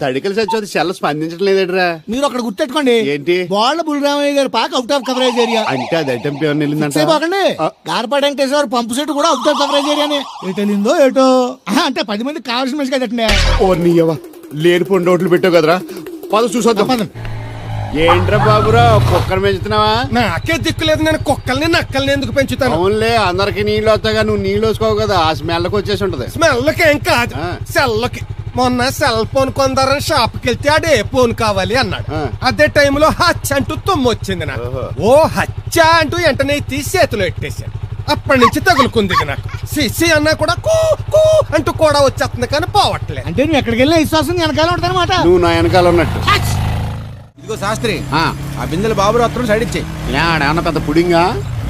తడికలు చచ్చి సెల్ల స్పందించడం లేదట్రా. మీరు అక్కడ గుర్తెట్టుకోండి ఏంటి వాళ్ళ బుల్రామయ్య గారి పాక అవుట్ ఆఫ్ కవరేజ్ ఏరియా అంటే అది ఐటమ్ పేరు వెళ్ళిందంట. పోకండి గార్పాడు వెంకటేశ్వర పంపు సెట్ కూడా అవుట్ ఆఫ్ కవరేజ్ ఏరియానే. ఎటు వెళ్ళిందో ఏటో అంటే 10 మందికి కావాల్సిన మనిషి కదండి. ఓ నీయవా లేని పొండి రోడ్లు పెట్టావు కదరా. పద చూసొద్దాం. ఏంట్రా బాబురా కుక్కర్ పెంచుతున్నావా? నాకే దిక్కులేదు, నేను కుక్కల్ని నక్కల్ని ఎందుకు పెంచుతాను? అవునులే అందరికి నీళ్ళు వస్తాగా నువ్వు నీళ్ళు వేసుకోవు కదా, ఆ స్మెల్కి వచ్చేసి ఉంటది. స్మెల్కి ఏం కాదు, సెల్లకి. మొన్న సెల్ ఫోన్ కొందరని షాప్కి వెళ్తే ఆడే ఫోన్ కావాలి అన్నాడు. అదే టైంలో హచ్చ అంటూ తుమ్ము వచ్చింది నాకు. ఓ హచ్చ అంటూ వెంటనే తీసి చేతిలో పెట్టేశాను. అప్పటి నుంచి తగులుకుంది నాకు. సిసి అన్నా కూడా కూ కూ అంటూ కూడా వచ్చేస్తుంది కానీ పోవట్లేదు. అంటే నువ్వు ఎక్కడికి వెళ్ళినా విశ్వాసం వెనకాల ఉంటానమాట. నువ్వు నా వెనకాల ఉన్నట్టు. ఇదిగో శాస్త్రి, ఆ బిందెల బాబు అత్తరు సైడ్ ఇచ్చేయి. ఏమన్నా పెద్ద పుడింగా?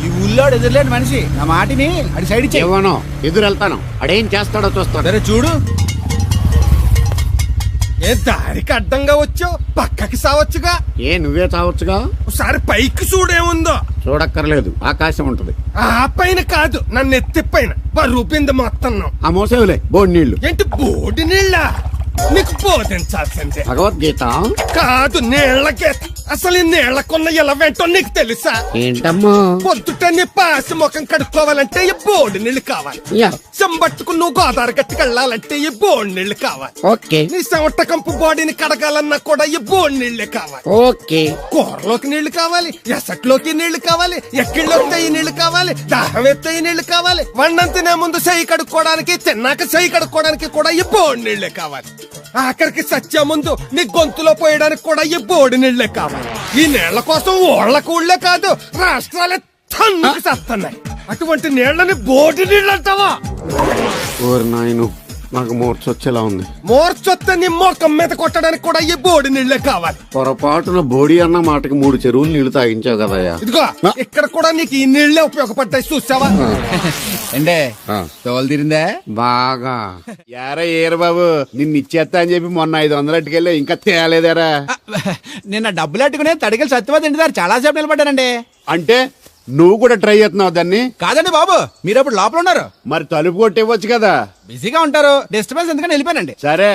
ఈ ఊళ్ళో ఎదురులేని మనిషి, నా మాటిని అది సైడ్ ఇచ్చేయి. ఇవ్వను, ఎదురు వెళ్తాను, అడేం చేస్తాడో చూస్తాడు. సరే చూడు. ఏ దారికి అడ్డంగా వచ్చావు, పక్కకి సావచ్చుగా. ఏ నువ్వే చావచ్చుగా. ఒకసారి పైకి చూడేముందో. చూడక్కర్లేదు, ఆకాశం ఉంటది. ఆ పైన కాదు, నన్ను ఎత్తి పైన రూపింది మొత్తం. ఆ మోసేవులే బోడి నీళ్లు. ఏంటి బోడి నీళ్ళ? నీకు బోధించాల్సిందే. భగవద్గీత కాదు, నీళ్ళ గీత. అసలు ఈ నీళ్లకున్న ఇలా వెంటో నీకు తెలుసా? ఏంటమ్మా? పొద్దుట నీ పాసి ముఖం కడుక్కోవాలంటే ఈ బోడి నీళ్లు కావాలి. చెంబట్టుకు నువ్వు గోదావరి గట్టుకు వెళ్ళాలంటే ఈ బోడి నీళ్లు కావాలి. ఓకే. నీ చెమట కంపు బాడీని కడగాలన్నా కూడా ఈ బోడి నీళ్లే కావాలి. ఓకే. కూరలోకి నీళ్లు కావాలి, ఎసట్లోకి నీళ్లు కావాలి, ఎక్కిళ్ళొస్తే ఈ నీళ్లు కావాలి, దాహం ఎత్తే ఈ నీళ్లు కావాలి. వండం తినే ముందు చెయ్యి కడుక్కోవడానికి, తిన్నాక చెయ్యి కడుక్కోవడానికి కూడా ఈ బోడి నీళ్లే కావాలి. ఆఖరికి సత్య ముందు నీ గొంతులో పోయడానికి కూడా ఈ బోడి నీళ్లే కావాలి. ఈ నీళ్ల కోసం ఓళ్లకు ఊళ్ళే కాదు, రాష్ట్రాలే తన్నుకు సస్తున్నాయి. అటువంటి నీళ్లని బోడి నీళ్ళు అంటావా? ఓరి నాయను, నాకు మూర్చొచ్చేలా ఉంది. మోర్చొత్తే నీ మోకం మీద కొట్టడానికి కూడా ఈ బోడి నీళ్లే కావాలి. పొరపాటున బోడి అన్న మాటకి 3 చెరువులు నీళ్లు తాగించావు కదయ్యా. ఇదిగో ఇక్కడ కూడా నీకు ఈ నీళ్లే ఉపయోగపడ్డాయి, చూసావా? అంటే తోలు తీరిందా? బాగా. యారా ఏరు బాబు, నిన్ను ఇచ్చేస్తా అని చెప్పి మొన్న 500 అట్టుకెళ్ళి ఇంకా తేలేదారా? నిన్న డబ్బులు అట్టుకునే తడికెళ్ళి సత్యవతి ఇంటి దగ్గర చాలా సేపు నిలబడ్డానండి. అంటే నువ్వు కూడా ట్రై చేస్తున్నావు దాన్ని? కాదండి బాబు, మీరు అప్పుడు లోపల ఉన్నారు. మరి తలుపు కొట్టేవచ్చు కదా. బిజీగా ఉంటారు, డిస్టర్బెన్స్ ఎందుకని వెళ్ళిపోయానండి. సరే,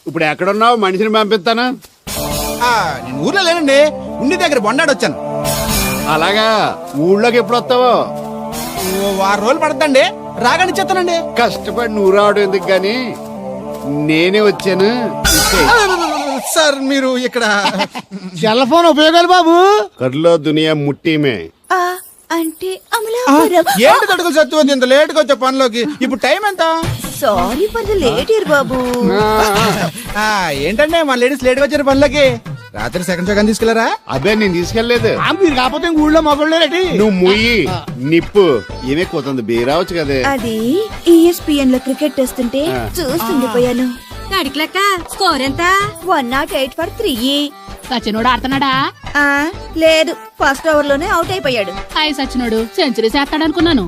ఇప్పుడు ఎక్కడున్నావు? మనిషిని పంపిస్తాను. నేను ఊర్లో లేనండి, ఉండి దగ్గర బొండాడు వచ్చాను. అలాగా, ఊళ్ళోకి ఎప్పుడు వస్తావో? 6 రోజులు పడతండి, రాగానే చెప్తానండి. కష్టపడి నువ్వు రావడం ఎందుకు గాని నేనే వచ్చాను. సార్ మీరు ఇక్కడ సెల్ ఫోన్ ఉపయోగాలు బాబు. కర్లో దునియా ముట్టిమే. అంటే ఏంటి తడుకులు సత్యవతి ఇంత లేట్ గా వచ్చే పనిలోకి? ఇప్పుడు టైం ఎంత? Sorry for the late year బాబు. ఏంటంటే మన లేడీస్ లేట్ గా వచ్చారు పనిలోకి. రాత్రి సెకండ్ షో కానీ తీసుకెళ్లారా? అదే నేను తీసుకెళ్లేదు. మీరు కాకపోతే ఊళ్ళో మగోళ్ళేటి. నువ్వు ముయ్యి నిప్పు ఏమే కోతుంది బీరావచ్చు కదే. అది ESPN లో క్రికెట్ టెస్తుంటే చూస్తుండిపోయాను. తడికి లెక్క స్కోర్ ఎంత? 108 for 3. సచినోడు ఆడుతున్నాడా? లేదు, ఫస్ట్ ఓవర్ లోనే అవుట్ అయిపోయాడు. హాయ్ సచినోడు సెంచరీ చేస్తాడనుకున్నాను.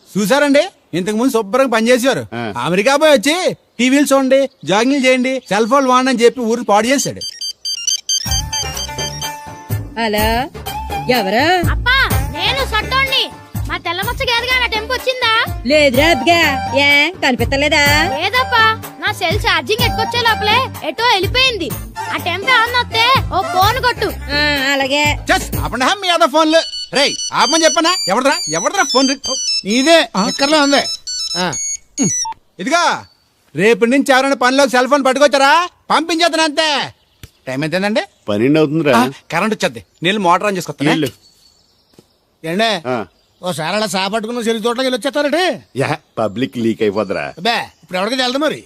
చూసారండి, ఇంతకు ముందు శుభ్రంగా పనిచేసేవారు. అమెరికా పోయి వచ్చి టీవీలు చూడండి, జాగింగ్ చేయండి, సెల్ ఫోన్ వాడండి అని చెప్పి ఊరు పాడు చేశాడు. అలా ఎవరా? అప్పా, నేను సట్టోణ్ణి. మా తెల్లమచ్చ గేదగా నా టెంపు వచ్చిందా? లేదురా అబ్బగా, ఏ కనిపెట్టలేదా? లేదప్పా, నా సెల్ ఛార్జింగ్ ఎక్కొచ్చే లోపలే ఎటో వెళ్ళిపోయింది. ఆ టెంపు అన్నొస్తే ఓ ఫోన్ కొట్టు. అలాగే. మీ అదా ఫోన్లు రేయ్ ఆపమని చెప్పనా? ఎవడరా ఫోన్? ఇదే ఎక్కర్లో ఉంది. ఇదిగా రేపటి నుంచి ఎవరైనా పనిలోకి సెల్ ఫోన్ పట్టుకొచ్చారా పంపించేద్దాను అంతే. టైం ఎంతేందండి? 12 అవుతుందిరా. కరెంట్ వచ్చేది, నీళ్ళు మోటార్ ఆన్ చేసుకొస్తాను. ఏండే ఓసారి అలా సాపట్టుకున్న చెరి తోటలోకి వెళ్ళి వచ్చేస్తారటే. Public leak అయిపోద్రా. అబ్బే ఇప్పుడు ఎవరికి వెళ్దాం మరి?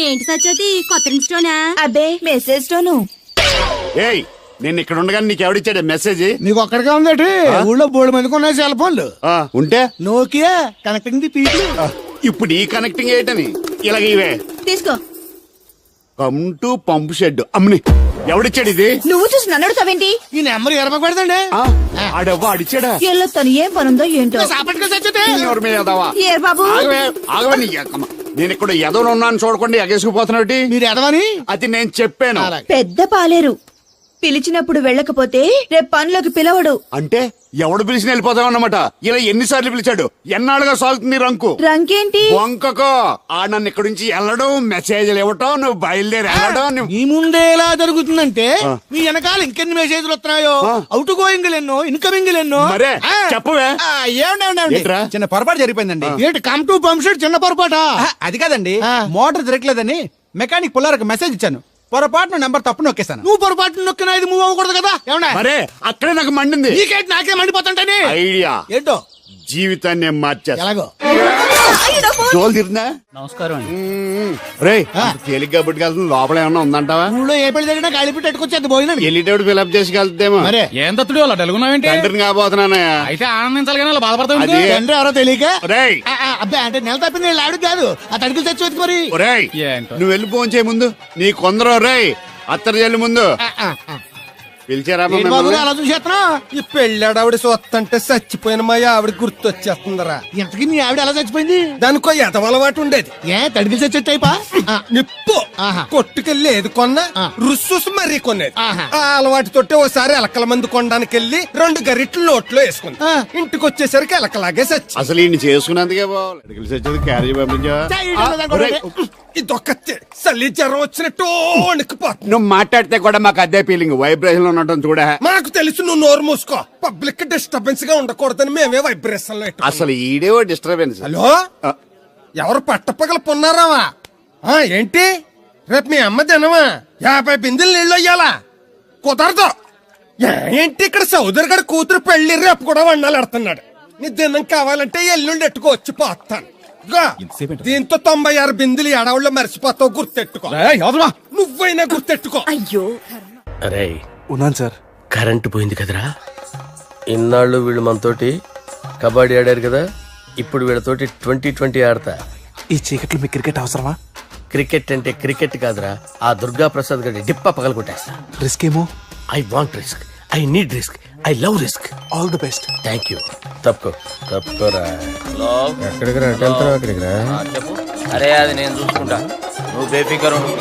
ఏంటి సత్యవతి కొత్త ఇన్స్టోనా? అబ్బే మెసేజ్ తోను. ఏయ్, నేను ఇక్కడ ఉండగానే నీకు ఎవడిచ్చాడు మెసేజ్? నీకు ఒక్కడిగా ఉందేటి? ఊళ్ళో 3 మందికి ఉన్నాయి సెల్ ఫోన్లు. ఉంటే నోకియా కనెక్టింగ్ ది పీపుల్. ఇప్పుడు ఈ కనెక్టింగ్ ఏంటని ఇలాగ ఇవే తీసుకో. కమ్ టు పంప్ షెడ్ అమ్మని. ఎవడిచ్చాడు ఇది నువ్వు చూసి నన్ను అడుగుతావేంటి? ఈ నెంబర్ ఎరపకూడదండి. ఆడవ్వ అడిచాడా ఎల్లో తను ఏం పనుందో ఏంటో. ఎవరి మీద ఎదవా? ఏ బాబు ఆగవే, ఆగవే నీ ఎక్కమ్మ. నేను ఇక్కడ ఎదవను ఉన్నాను చూడకుండా ఎగేసుకుపోతున్నాడు. మీరు ఎదవని అది నేను చెప్పాను. పెద్ద పాలేరు పిలిచినప్పుడు వెళ్ళకపోతే రేపు పనులకు పిలవడు. అంటే ఎవడు పిలిచిన వెళ్ళిపోతావు అన్నమాట. ఇలా ఎన్నిసార్లు పిలిచాడు? ఎన్నాళ్ళుగా సాగుతుంది రంకు. రంకేంటి? వంకకో ఆ నన్ను ఇక్కడ నుంచి వెళ్ళడం, మెసేజ్లు ఇవ్వటం, నువ్వు బయలుదేరి వెళ్ళడం. మీ ముందే ఎలా జరుగుతుందంటే మీ వెనకాల ఇంకెన్ని మెసేజ్లు వస్తున్నాయో. అవుట్ గోయింగ్ ఎన్నో, ఇన్కమింగ్ ఎన్నో. మరే చెప్పవే. ఏంట్రా? చిన్న పొరపాటు జరిగిపోయిందండి. ఏంటి కమ్ టు పంప్ షెడ్ చిన్న పొరపాట? అది కాదండి, మోటార్ తిరగలేదని మెకానిక్ పుల్లారకు మెసేజ్ ఇచ్చాను. పొరపాటున నెంబర్ తప్పు నొక్కేశాను. నువ్వు పొరపాటు నొక్కినా ఇది మూవ్ అవ్వకూడదు కదా. ఏమన్నా మరే అక్కడే నాకు మండింది. నీకేంటి నాకే మండిపోతుంటని ఐడియా ఏంటో జీవితాన్ని మార్చేస్తా. ఎలాగో జోలు తిరిగినా. నమస్కారం అండి. రే తేలిగ్గా పుట్టుకెళ్తుంది. లోపల ఏమన్నా ఉందంటావా? ఊళ్ళో ఏ పెళ్లి జరిగినా కాలిపెట్టి ఎట్టుకొచ్చేది పోయినాడు. వెళ్ళేటప్పుడు ఫిలప్ చేసి వెళ్తేమో. మరే ఏం తత్తుడు అలా డలుగున్నావేంటి? తండ్రిని కాబోతున్నానయ్యా. అయితే ఆనందించాలి కానీ అలా బాధపడతావు. అది తండ్రి ఎవరో తెలియక రేయ్ అబ్బాయి అంటే నెల తప్పింది ఆవిడ కాదు. ఆ తడికలు తెచ్చి వెతుకు మరి. రేయ్ నువ్వు వెళ్ళి ఫోన్ చేయ ముందు. నీ కొందరు రేయ్ అత్తరు చెల్లి ముందు పిలిచారా ఏంటి బాబు అలా చూసేస్తున్నా? ఈ పెళ్ళాడావిడ సొత్తంటే చచ్చిపోయిన మా ఆవిడ గుర్తొచ్చేస్తుందరా. ఇంతకీ మీ ఆవిడ ఎలా చచ్చిపోయింది? దానికో ఎదవలవాటు ఉండేది. ఏ తడికలు తెచ్చి టైపా? నిప్పు కొట్టుకెళ్ళి ఏది కొన్నా రుస్సుస్ మరీ కొనేది. ఆ అలవాటుతోటే ఓసారి ఎలకల మందు కొనడానికి వెళ్ళి 2 గరిట్లు నోట్లో వేసుకుంది. ఇంటికి వచ్చేసరికి ఎలకలాగే సచ్చి. అసలు ఈయన చేసుకున్నందుకే బాగా క్యారేజ్ పంపించా. ఇదొక చలి జ్వరం వచ్చినట్టు వణికిపోతుంది. నువ్వు మాట్లాడితే కూడా మాకు అదే ఫీలింగ్. వైబ్రేషన్ ఉండటం చూడ. మాకు తెలుసు, నువ్వు నోరు మూసుకో. పబ్లిక్ డిస్టర్బెన్స్ గా ఉండకూడదని మేమే వైబ్రేషన్ లో. అసలు ఈడే డిస్టర్బెన్స్. హలో, ఎవరు పట్టపగల పొన్నారావా? ఏంటి రేపు మీ అమ్మ తినవా? 50 బిందెలు నీళ్ళు అయ్యాలా? కుదరదు. ఏంటి ఇక్కడ సౌదరి గడి కూతురు పెళ్లి రేపు కూడా వండాలి ఎడుతున్నాడు. నీ దినం కావాలంటే ఎల్లుండి ఎట్టుకోవచ్చు పోతాను. దీంతో 96 బిందెలు ఎడవుల్లో మర్చిపోతావు. గుర్తెట్టుకో. నువ్వైనా గుర్తెట్టుకో. అయ్యో అరే ఉన్నాను సార్. కరెంటు పోయింది కదరా. ఇన్నాళ్ళు వీళ్ళు మనతోటి కబడ్డీ ఆడారు కదా, ఇప్పుడు వీళ్ళతోటి 2020 ఆడతా. ఈ చీకట్లో మీ క్రికెట్ అవసరమా? క్రికెట్ అంటే క్రికెట్ కాదురా, ఆ దుర్గా ప్రసాద్ గారి డిప్ప పగల కొట్టేస్తా. రిస్క్ ఏమో. I want risk, I need risk, I love risk. All the best. Thank you. తప్పుకోరా. ఎక్కడికి రా? వెళ్తారా అక్కడికి రా. చెప్పు. అరే అది నేను చూసుకుంటా, నువ్వు బేఫికర్ ఉండు.